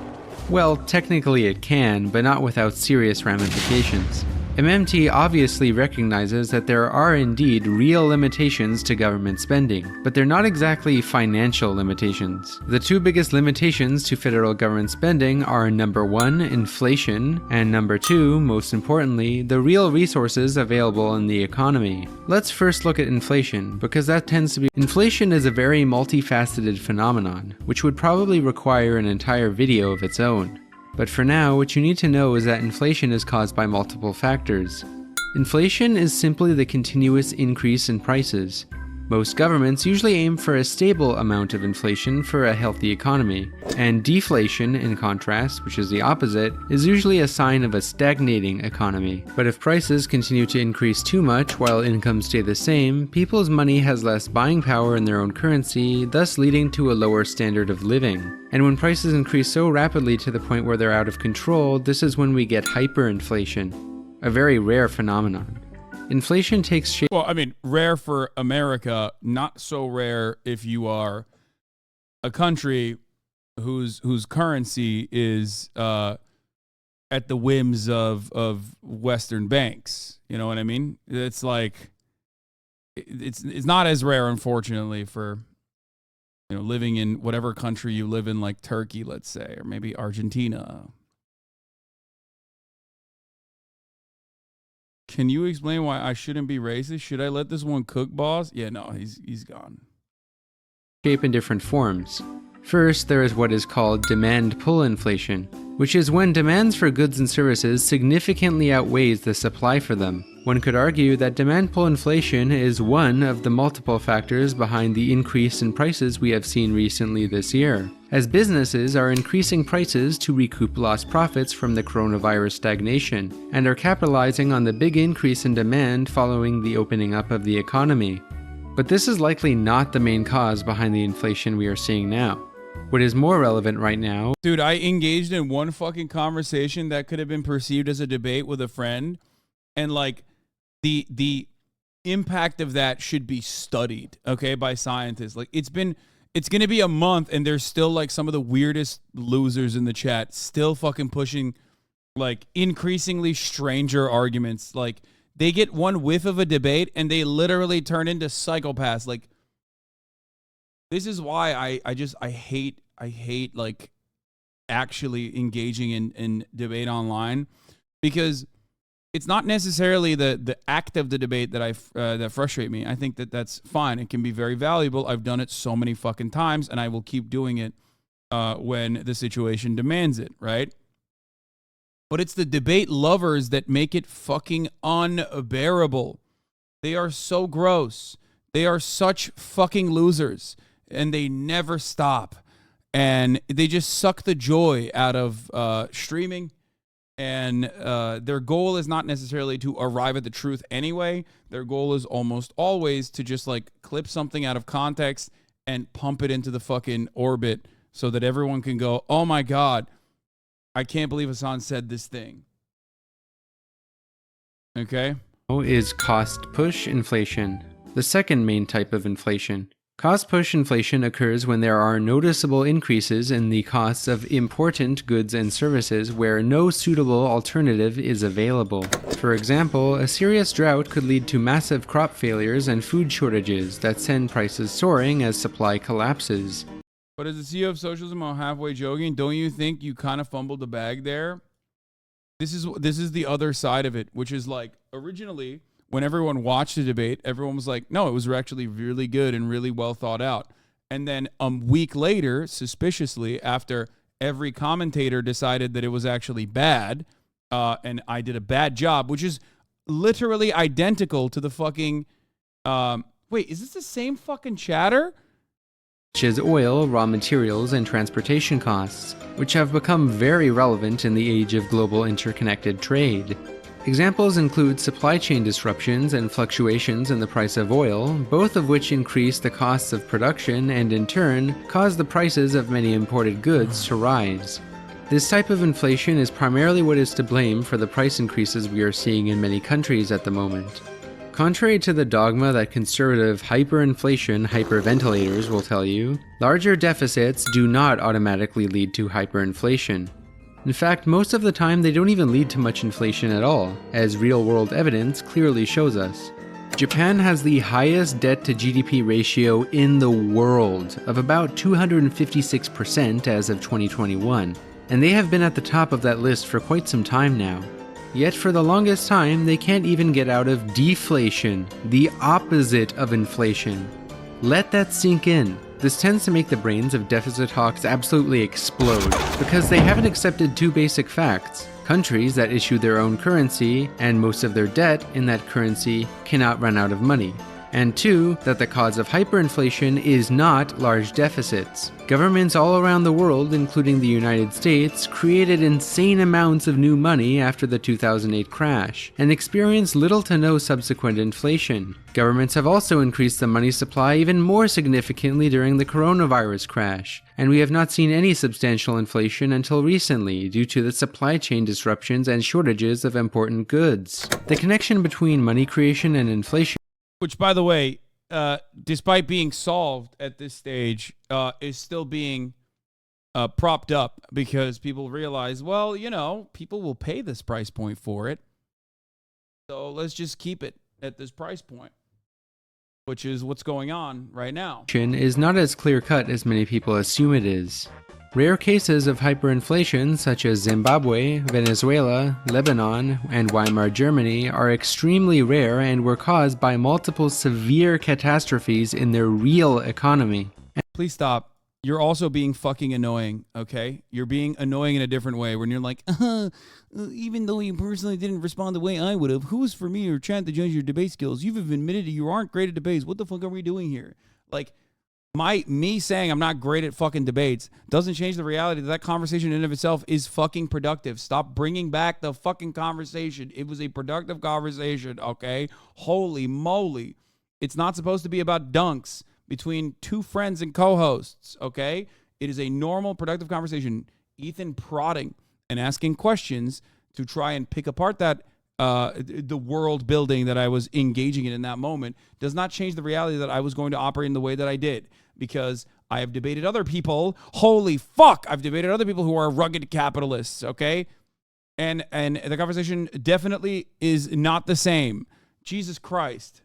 Well, technically it can, but not without serious ramifications. MMT obviously recognizes that there are indeed real limitations to government spending, but they're not exactly financial limitations. The two biggest limitations to federal government spending are number 1, inflation, and number 2, most importantly, the real resources available in the economy. Let's first look at inflation, because that tends to be... Inflation is a very multifaceted phenomenon, which would probably require an entire video of its own. But for now, what you need to know is that inflation is caused by multiple factors. Inflation is simply the continuous increase in prices. Most governments usually aim for a stable amount of inflation for a healthy economy, and deflation, in contrast, which is the opposite, is usually a sign of a stagnating economy. But if prices continue to increase too much while incomes stay the same, people's money has less buying power in their own currency, thus leading to a lower standard of living. And when prices increase so rapidly to the point where they're out of control, this is when we get hyperinflation, a very rare phenomenon. Inflation takes shape. Well, I mean, rare for America, not so rare if you are a country whose currency is at the whims of Western banks. You know what I mean? It's like it's not as rare, unfortunately, for living in whatever country you live in, like Turkey, let's say, or maybe Argentina. Can you explain why I shouldn't be racist? Should I let this one cook, boss? Yeah, no, he's gone. Shape in different forms. First, there is what is called demand-pull inflation, which is when demands for goods and services significantly outweighs the supply for them. One could argue that demand-pull inflation is one of the multiple factors behind the increase in prices we have seen recently this year, as businesses are increasing prices to recoup lost profits from the coronavirus stagnation, and are capitalizing on the big increase in demand following the opening up of the economy. But this is likely not the main cause behind the inflation we are seeing now. What is more relevant right now... Dude, I engaged in one fucking conversation that could have been perceived as a debate with a friend, and like the impact of that should be studied, okay, by scientists. Like it's going to be a month and there's still like some of the weirdest losers in the chat still fucking pushing like increasingly stranger arguments. Like they get one whiff of a debate and they literally turn into psychopaths. Like this is why I hate like actually engaging in debate online, because it's not necessarily the act of the debate that that frustrate me. I think that's fine. It can be very valuable. I've done it so many fucking times, and I will keep doing it when the situation demands it, right? But it's the debate lovers that make it fucking unbearable. They are so gross. They are such fucking losers, and they never stop. And they just suck the joy out of streaming. And their goal is not necessarily to arrive at the truth anyway. Their goal is almost always to just like clip something out of context and pump it into the fucking orbit so that everyone can go, oh my God, I can't believe Hasan said this thing. Okay? Is cost push inflation, the second main type of inflation. Cost push inflation occurs when there are noticeable increases in the costs of important goods and services where no suitable alternative is available. For example, a serious drought could lead to massive crop failures and food shortages that send prices soaring as supply collapses. But as the CEO of socialism, I'm halfway joking. Don't you think you kind of fumbled the bag there? This is the other side of it, which is like originally when everyone watched the debate, everyone was like, no, it was actually really good and really well thought out. And then a week later, suspiciously, after every commentator decided that it was actually bad, and I did a bad job, which is literally identical to the fucking... wait, is this the same fucking chatter? Such as oil, raw materials, and transportation costs, which have become very relevant in the age of global interconnected trade. Examples include supply chain disruptions and fluctuations in the price of oil, both of which increase the costs of production and in turn cause the prices of many imported goods to rise. This type of inflation is primarily what is to blame for the price increases we are seeing in many countries at the moment. Contrary to the dogma that conservative hyperinflation hyperventilators will tell you, larger deficits do not automatically lead to hyperinflation. In fact, most of the time they don't even lead to much inflation at all, as real-world evidence clearly shows us. Japan has the highest debt-to-GDP ratio in the world, of about 256% as of 2021, and they have been at the top of that list for quite some time now. Yet for the longest time, they can't even get out of deflation, the opposite of inflation. Let that sink in. This tends to make the brains of deficit hawks absolutely explode, because they haven't accepted two basic facts. Countries that issue their own currency, and most of their debt in that currency, cannot run out of money. And two, that the cause of hyperinflation is not large deficits. Governments all around the world, including the United States, created insane amounts of new money after the 2008 crash, and experienced little to no subsequent inflation. Governments have also increased the money supply even more significantly during the coronavirus crash, and we have not seen any substantial inflation until recently due to the supply chain disruptions and shortages of important goods. The connection between money creation and inflation, which, by the way, despite being solved at this stage, is still being propped up because people realize, well, you know, people will pay this price point for it. So let's just keep it at this price point, which is what's going on right now. Is not as clear-cut as many people assume it is. Rare cases of hyperinflation, such as Zimbabwe, Venezuela, Lebanon, and Weimar Germany, are extremely rare and were caused by multiple severe catastrophes in their real economy. Please stop. You're also being fucking annoying, okay? You're being annoying in a different way when you're like, even though you personally didn't respond the way I would have, who's for me or Chad to judge your debate skills? You've admitted you aren't great at debates. What the fuck are we doing here? Like, me saying I'm not great at fucking debates doesn't change the reality that conversation in and of itself is fucking productive. Stop bringing back the fucking conversation. It was a productive conversation, okay? Holy moly. It's not supposed to be about dunks between two friends and co-hosts, okay? It is a normal, productive conversation. Ethan prodding and asking questions to try and pick apart that the world building that I was engaging in that moment does not change the reality that I was going to operate in the way that I did, because I have debated other people. Holy fuck, I've debated other people who are rugged capitalists, okay? And the conversation definitely is not the same. Jesus Christ.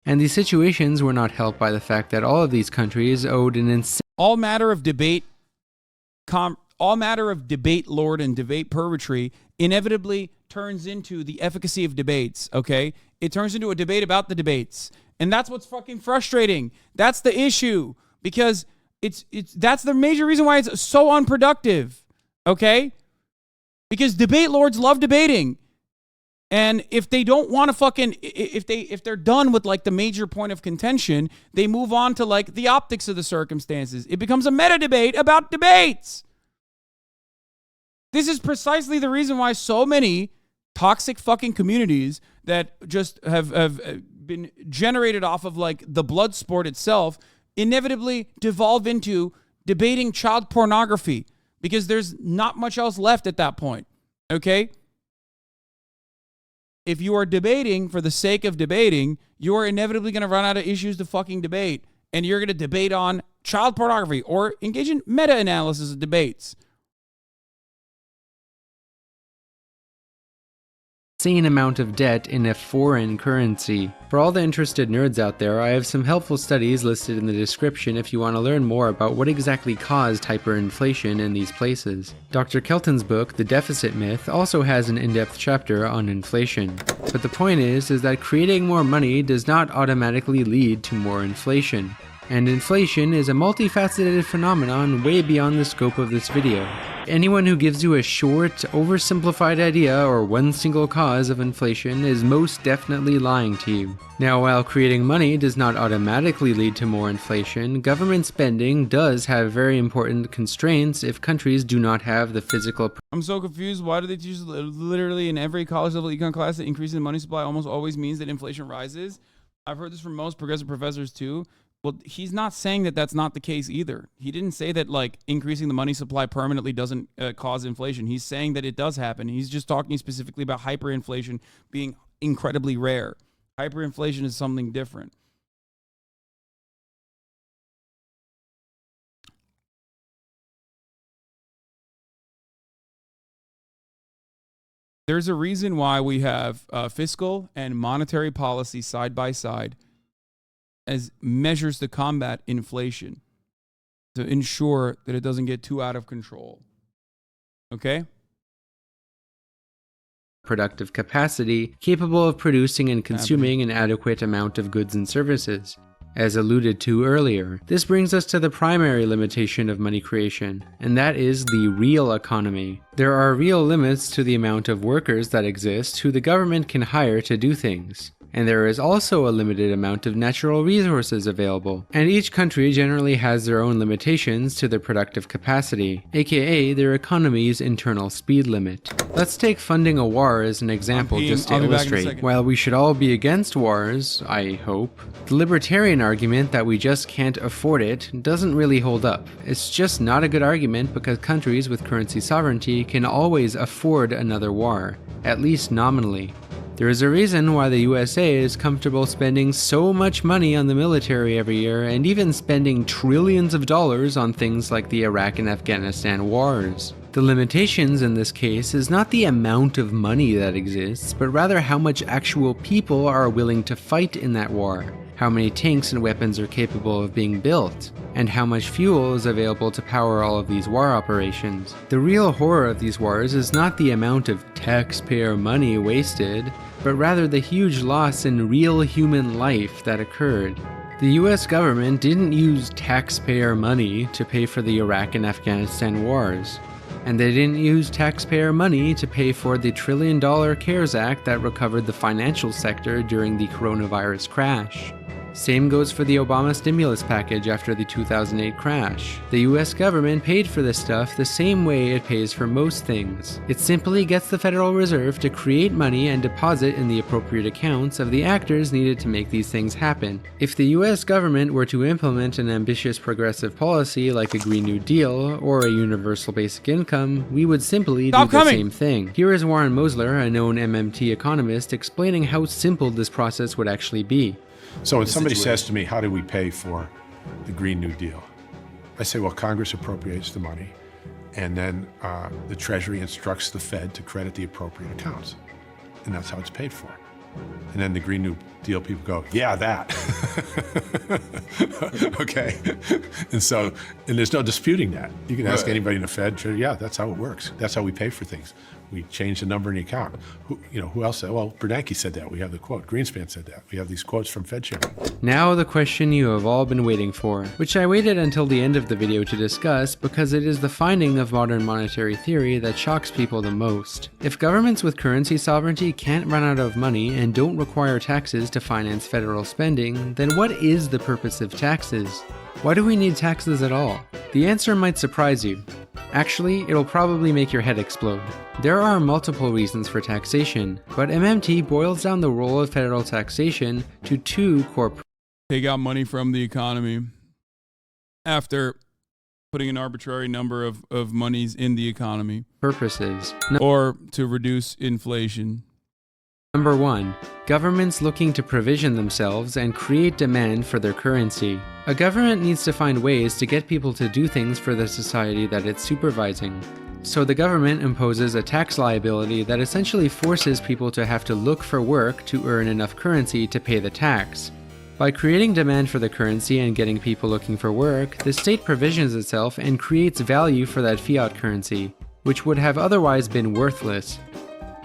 And these situations were not helped by the fact that all of these countries owed an insane... All matter of debate, lord, and debate purgatory inevitably turns into the efficacy of debates, okay? It turns into a debate about the debates. And that's what's fucking frustrating. That's the issue. Because that's the major reason why it's so unproductive, okay? Because debate lords love debating. And if they don't want to fucking, if they're done with like the major point of contention, they move on to like the optics of the circumstances. It becomes a meta debate about debates. This is precisely the reason why so many toxic fucking communities that just have been generated off of like the blood sport itself inevitably devolve into debating child pornography, because there's not much else left at that point. Okay? If you are debating for the sake of debating, you are inevitably going to run out of issues to fucking debate. And you're going to debate on child pornography or engage in meta-analysis of debates. Insane amount of debt in a foreign currency. For all the interested nerds out there, I have some helpful studies listed in the description if you want to learn more about what exactly caused hyperinflation in these places. Dr. Kelton's book, The Deficit Myth, also has an in-depth chapter on inflation. But the point is that creating more money does not automatically lead to more inflation. And inflation is a multifaceted phenomenon way beyond the scope of this video. Anyone who gives you a short, oversimplified idea or one single cause of inflation is most definitely lying to you. Now, while creating money does not automatically lead to more inflation, government spending does have very important constraints if countries do not have the physical... I'm so confused. Why do they teach literally in every college level econ class that increasing the money supply almost always means that inflation rises? I've heard this from most progressive professors too. Well, he's not saying that that's not the case either. He didn't say that like increasing the money supply permanently doesn't cause inflation. He's saying that it does happen. He's just talking specifically about hyperinflation being incredibly rare. Hyperinflation is something different. There's a reason why we have fiscal and monetary policy side by side as measures to combat inflation, to ensure that it doesn't get too out of control. Okay? Productive capacity capable of producing and consuming an adequate amount of goods and services. As alluded to earlier, this brings us to the primary limitation of money creation, and that is the real economy. There are real limits to the amount of workers that exist who the government can hire to do things. And there is also a limited amount of natural resources available. And each country generally has their own limitations to their productive capacity, aka their economy's internal speed limit. Let's take funding a war as an example just to illustrate. While we should all be against wars, I hope, the libertarian argument that we just can't afford it doesn't really hold up. It's just not a good argument because countries with currency sovereignty can always afford another war, at least nominally. There is a reason why the USA is comfortable spending so much money on the military every year and even spending trillions of dollars on things like the Iraq and Afghanistan wars. The limitations in this case is not the amount of money that exists, but rather how much actual people are willing to fight in that war, how many tanks and weapons are capable of being built, and how much fuel is available to power all of these war operations. The real horror of these wars is not the amount of taxpayer money wasted, but rather the huge loss in real human life that occurred. The US government didn't use taxpayer money to pay for the Iraq and Afghanistan wars. And they didn't use taxpayer money to pay for the $1 trillion CARES Act that recovered the financial sector during the coronavirus crash. Same goes for the Obama stimulus package after the 2008 crash. The US government paid for this stuff the same way it pays for most things. It simply gets the Federal Reserve to create money and deposit in the appropriate accounts of the actors needed to make these things happen. If the US government were to implement an ambitious progressive policy like a Green New Deal or a universal basic income, we would simply do the same thing. Here is Warren Mosler, a known MMT economist, explaining how simple this process would actually be. So when somebody says to me, how do we pay for the Green New Deal? I say, well, Congress appropriates the money, and then the Treasury instructs the Fed to credit the appropriate accounts. And that's how it's paid for. And then the Green New Deal people go, yeah, that. Okay. And there's no disputing that. You can ask anybody in the Fed, yeah, that's how it works. That's how we pay for things. We change the number in the account. Who else said? Well, Bernanke said that. We have the quote. Greenspan said that. We have these quotes from Fed chairman. Now the question you have all been waiting for, which I waited until the end of the video to discuss because it is the finding of modern monetary theory that shocks people the most. If governments with currency sovereignty can't run out of money and don't require taxes to finance federal spending, then what is the purpose of taxes? Why do we need taxes at all? The answer might surprise you. Actually, it'll probably make your head explode. There are multiple reasons for taxation, but MMT boils down the role of federal taxation to two core take out money from the economy after putting an arbitrary number of monies in the economy purposes. Or to reduce inflation. Number 1. Governments looking to provision themselves and create demand for their currency. A government needs to find ways to get people to do things for the society that it's supervising. So the government imposes a tax liability that essentially forces people to have to look for work to earn enough currency to pay the tax. By creating demand for the currency and getting people looking for work, the state provisions itself and creates value for that fiat currency, which would have otherwise been worthless.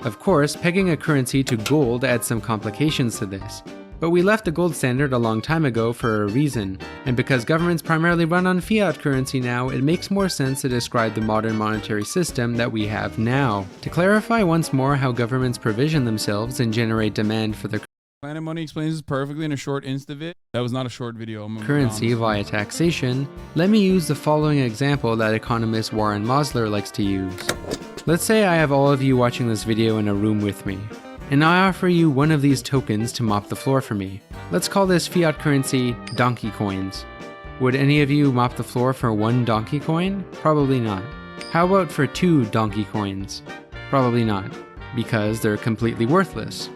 Of course, pegging a currency to gold adds some complications to this, but we left the gold standard a long time ago for a reason, and because governments primarily run on fiat currency now, it makes more sense to describe the modern monetary system that we have now. To clarify once more how governments provision themselves and generate demand for their Planet Money explains this perfectly in a short Insta-vid. That was not a short video. Currency via taxation, let me use the following example that economist Warren Mosler likes to use. Let's say I have all of you watching this video in a room with me, and I offer you one of these tokens to mop the floor for me. Let's call this fiat currency donkey coins. Would any of you mop the floor for 1 donkey coin? Probably not. How about for 2 donkey coins? Probably not, because they're completely worthless.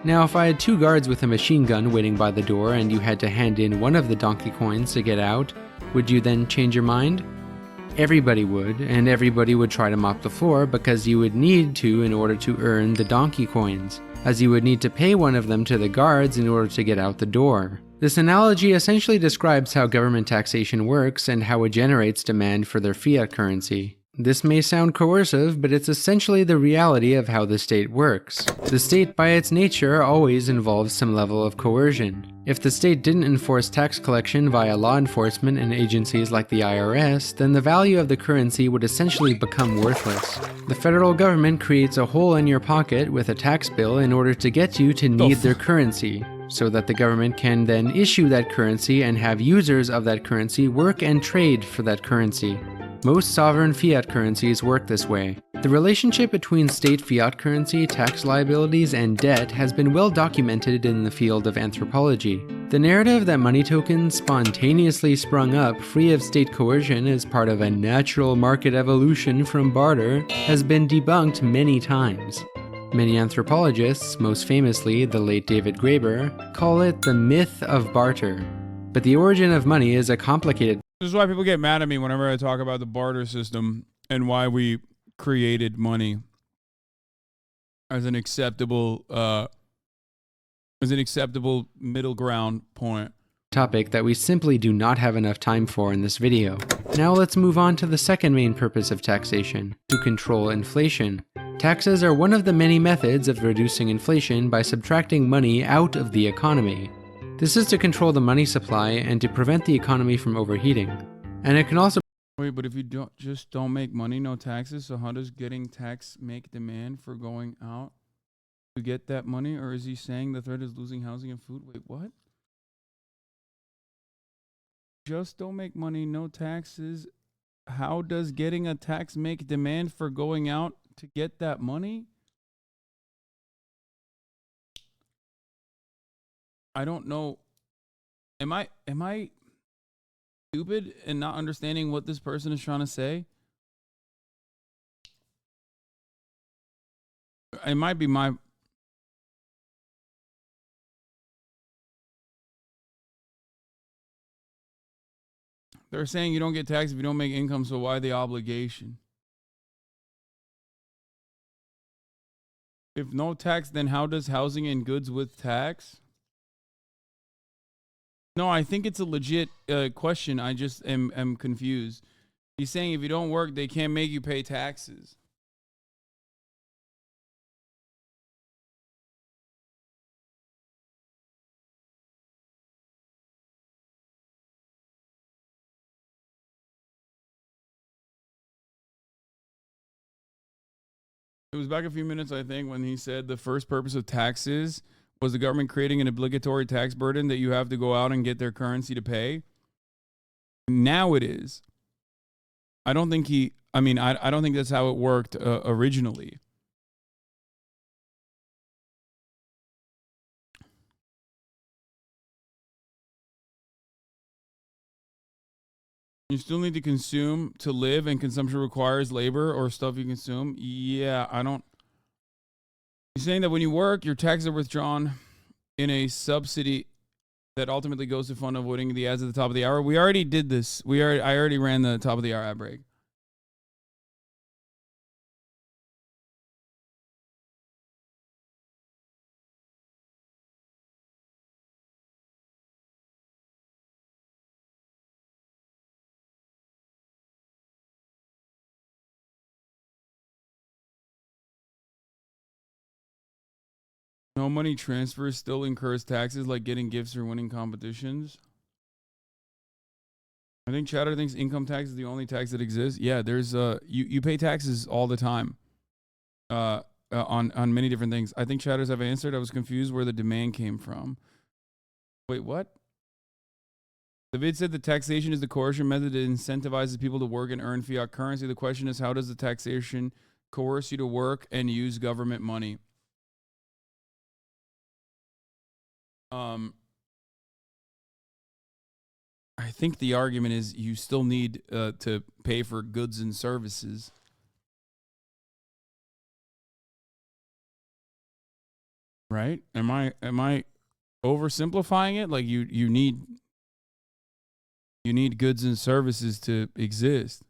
Now, if I had 2 guards with a machine gun waiting by the door and you had to hand in one of the donkey coins to get out, would you then change your mind? Everybody would, and everybody would try to mop the floor because you would need to in order to earn the donkey coins, as you would need to pay one of them to the guards in order to get out the door. This analogy essentially describes how government taxation works and how it generates demand for their fiat currency. This may sound coercive, but it's essentially the reality of how the state works. The state, by its nature, always involves some level of coercion. If the state didn't enforce tax collection via law enforcement and agencies like the IRS, then the value of the currency would essentially become worthless. The federal government creates a hole in your pocket with a tax bill in order to get you to need their currency, so that the government can then issue that currency and have users of that currency work and trade for that currency. Most sovereign fiat currencies work this way. The relationship between state fiat currency, tax liabilities, and debt has been well documented in the field of anthropology. The narrative that money tokens spontaneously sprung up free of state coercion as part of a natural market evolution from barter has been debunked many times. Many anthropologists, most famously the late David Graeber, call it the myth of barter. But the origin of money is a complicated. This is why people get mad at me whenever I talk about the barter system and why we created money as an acceptable middle ground point. Topic that we simply do not have enough time for in this video. Now let's move on to the second main purpose of taxation, to control inflation. Taxes are one of the many methods of reducing inflation by subtracting money out of the economy. This is to control the money supply and to prevent the economy from overheating. And it can also... Wait, but if you don't make money, no taxes, so how does getting tax make demand for going out to get that money? Or is he saying the threat is losing housing and food? Wait, what? Just don't make money, no taxes. How does getting a tax make demand for going out to get that money? I don't know. Am I stupid and not understanding what this person is trying to say? It might be my... They're saying you don't get taxed if you don't make income, so why the obligation? If no tax, then how does housing and goods with tax? No, I think it's a legit question. I just am confused. He's saying if you don't work, they can't make you pay taxes. It was back a few minutes, I think, when he said the first purpose of taxes was the government creating an obligatory tax burden that you have to go out and get their currency to pay. Now it is. I don't think I don't think that's how it worked originally. You still need to consume to live, and consumption requires labor or stuff you consume. Yeah, I don't. You're saying that when you work, your taxes are withdrawn in a subsidy that ultimately goes to fund avoiding the ads at the top of the hour. We already did this. I already ran the top of the hour ad break. No money transfer still incurs taxes like getting gifts or winning competitions. I think Chatter thinks income tax is the only tax that exists. Yeah, there's you pay taxes all the time. On many different things. I think chatters have answered. I was confused where the demand came from. Wait, what? David said the taxation is the coercion method that incentivizes people to work and earn fiat currency. The question is, how does the taxation coerce you to work and use government money? I think the argument is you still need to pay for goods and services. Right? Am I oversimplifying it? Like you need goods and services to exist.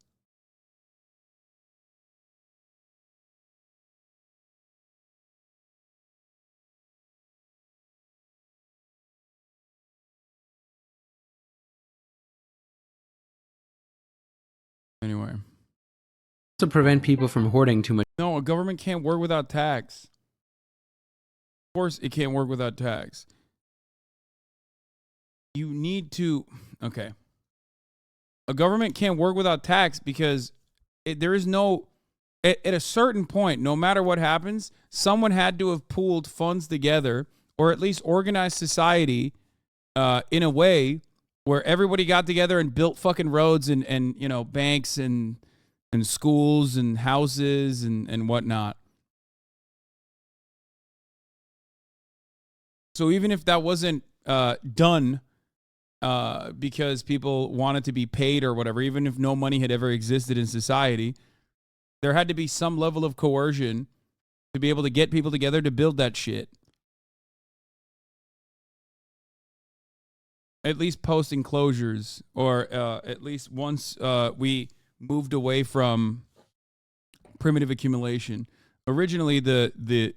Anyway. To prevent people from hoarding too much. No, a government can't work without tax. Of course, it can't work without tax. You need to, okay. A government can't work without tax because there is no, at a certain point, no matter what happens, someone had to have pooled funds together or at least organized society in a way where everybody got together and built fucking roads and you know, banks and schools and houses and whatnot. So even if that wasn't done because people wanted to be paid or whatever, even if no money had ever existed in society, there had to be some level of coercion to be able to get people together to build that shit. At least post enclosures, or at least once we moved away from primitive accumulation. Originally, the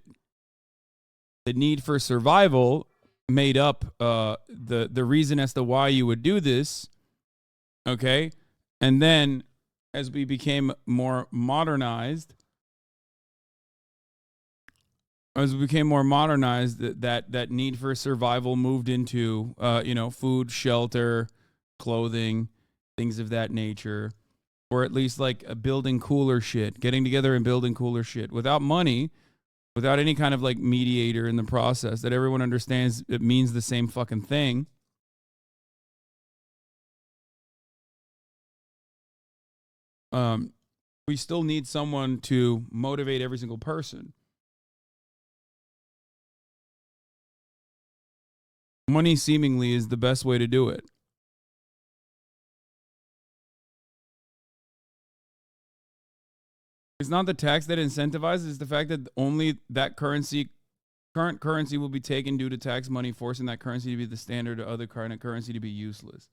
need for survival made up the reason as to why you would do this, okay? And then as we became more modernized, that need for survival moved into, food, shelter, clothing, things of that nature, or at least like building cooler shit, getting together and building cooler shit without money, without any kind of like mediator in the process that everyone understands it means the same fucking thing. We still need someone to motivate every single person. Money seemingly is the best way to do it. It's not the tax that incentivizes, it's the fact that only that current currency will be taken due to tax money, forcing that currency to be the standard or other current currency to be useless.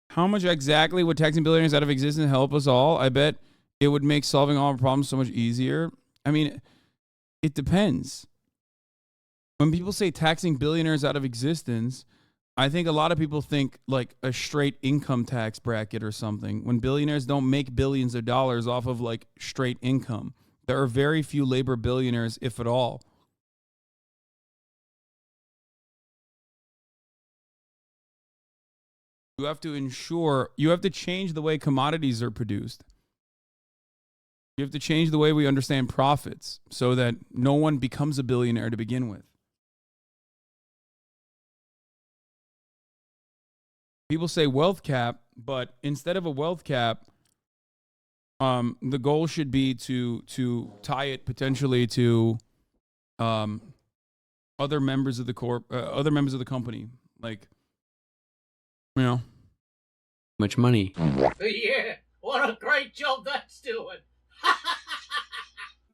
How much exactly would taxing billionaires out of existence help us all? I bet it would make solving all our problems so much easier. I mean, it depends. When people say taxing billionaires out of existence, I think a lot of people think like a straight income tax bracket or something. When billionaires don't make billions of dollars off of like straight income. There are very few labor billionaires, if at all. You have to change the way commodities are produced. You have to change the way we understand profits so that no one becomes a billionaire to begin with. People say wealth cap, but instead of a wealth cap, the goal should be to tie it potentially to other members of the company, like, you know, much money. Yeah, what a great job that's doing.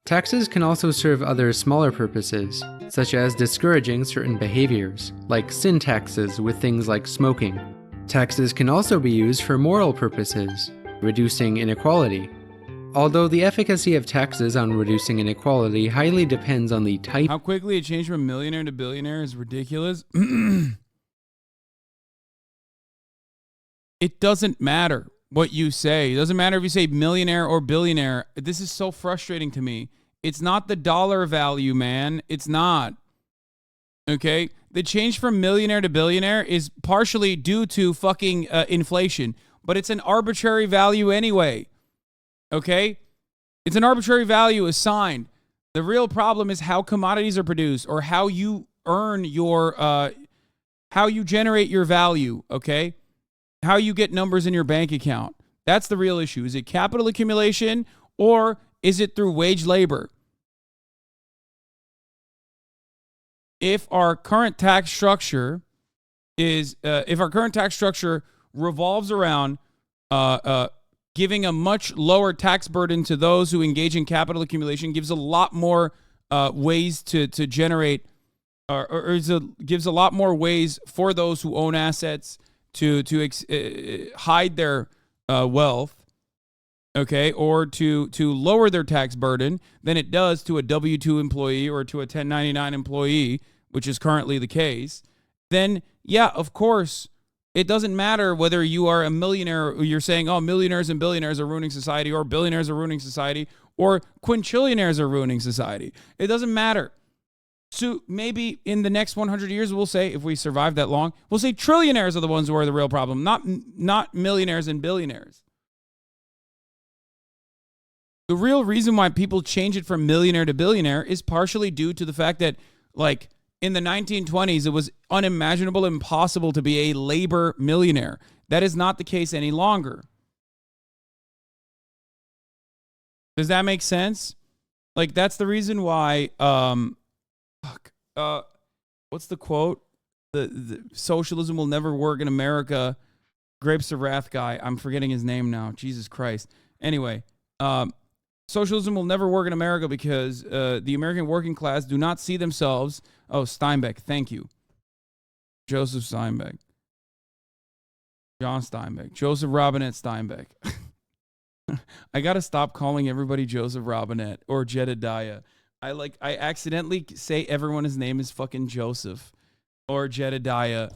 Taxes can also serve other smaller purposes, such as discouraging certain behaviors, like sin taxes with things like smoking. Taxes can also be used for moral purposes, reducing inequality. Although the efficacy of taxes on reducing inequality highly depends on the type. How quickly it changed from millionaire to billionaire is ridiculous. It doesn't matter what you say. It doesn't matter if you say millionaire or billionaire. This is so frustrating to me. It's not the dollar value, man. It's not. Okay? The change from millionaire to billionaire is partially due to fucking inflation, but it's an arbitrary value anyway. Okay? It's an arbitrary value assigned. The real problem is how commodities are produced or how you earn your, how you generate your value, okay? How you get numbers in your bank account. That's the real issue. Is it capital accumulation or is it through wage labor? If our current tax structure revolves around giving a much lower tax burden to those who engage in capital accumulation, gives a lot more ways to generate, gives a lot more ways for those who own assets to hide their wealth, okay, or to lower their tax burden than it does to a W-2 employee or to a 1099 employee, which is currently the case, then, yeah, of course, it doesn't matter whether you are a millionaire or you're saying, oh, millionaires and billionaires are ruining society, or billionaires are ruining society, or quinchillionaires are ruining society. It doesn't matter. So maybe in the next 100 years, we'll say, if we survive that long, we'll say trillionaires are the ones who are the real problem, not millionaires and billionaires. The real reason why people change it from millionaire to billionaire is partially due to the fact that, like, in the 1920s, it was unimaginable, impossible to be a labor millionaire. That is not the case any longer. Does that make sense? Like, that's the reason why, what's the quote? The socialism will never work in America. Grapes of Wrath guy. I'm forgetting his name now. Jesus Christ. Anyway, socialism will never work in America because the American working class do not see themselves. Oh, Steinbeck. Thank you. Joseph Steinbeck. John Steinbeck. Joseph Robinette Steinbeck. I got to stop calling everybody Joseph Robinette or Jedediah. I accidentally say everyone's name is fucking Joseph or Jedediah.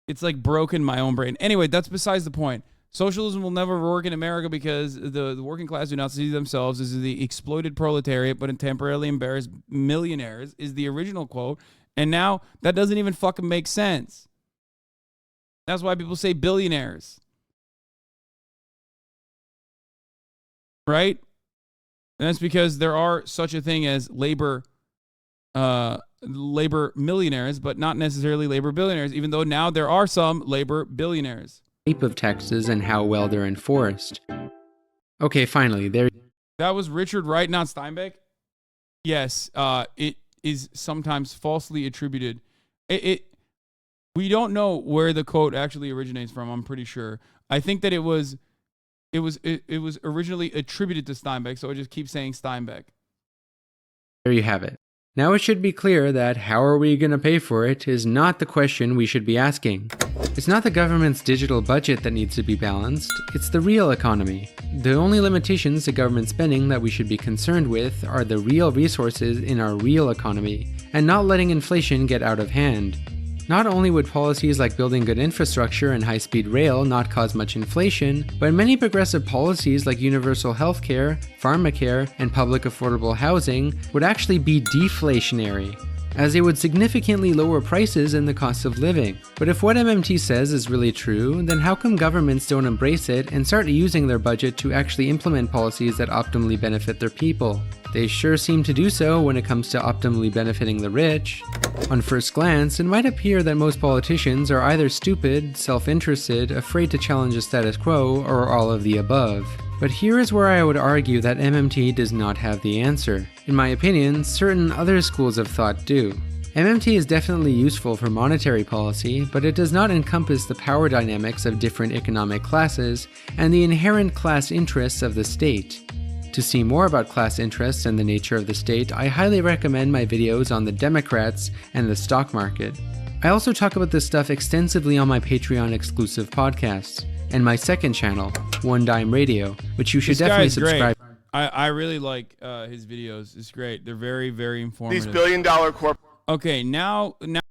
It's like broken my own brain. Anyway, that's besides the point. Socialism will never work in America because the working class do not see themselves as the exploited proletariat, but in temporarily embarrassed millionaires is the original quote. And now that doesn't even fucking make sense. That's why people say billionaires. Right? And that's because there are such a thing as labor millionaires, but not necessarily labor billionaires, even though now there are some labor billionaires. Type of taxes and how well they're enforced. Okay, finally, there. That was Richard Wright, not Steinbeck? Yes, it is sometimes falsely attributed. We don't know where the quote actually originates from, I'm pretty sure. I think that it was originally attributed to Steinbeck, so I just keep saying Steinbeck. There you have it. Now it should be clear that how are we going to pay for it is not the question we should be asking. It's not the government's digital budget that needs to be balanced, it's the real economy. The only limitations to government spending that we should be concerned with are the real resources in our real economy, and not letting inflation get out of hand. Not only would policies like building good infrastructure and high-speed rail not cause much inflation, but many progressive policies like universal healthcare, pharmacare, and public affordable housing would actually be deflationary. as they would significantly lower prices and the cost of living. But if what MMT says is really true, then how come governments don't embrace it and start using their budget to actually implement policies that optimally benefit their people? They sure seem to do so when it comes to optimally benefiting the rich. On first glance, it might appear that most politicians are either stupid, self-interested, afraid to challenge the status quo, or all of the above. But here is where I would argue that MMT does not have the answer. In my opinion, certain other schools of thought do. MMT is definitely useful for monetary policy, but it does not encompass the power dynamics of different economic classes and the inherent class interests of the state. To see more about class interests and the nature of the state, I highly recommend my videos on the Democrats and the stock market. I also talk about this stuff extensively on my Patreon exclusive podcasts, and my second channel, One Dime Radio, which you should definitely subscribe. Great. I really like his videos. It's great. They're very, very informative. These billion-dollar corp. Okay, now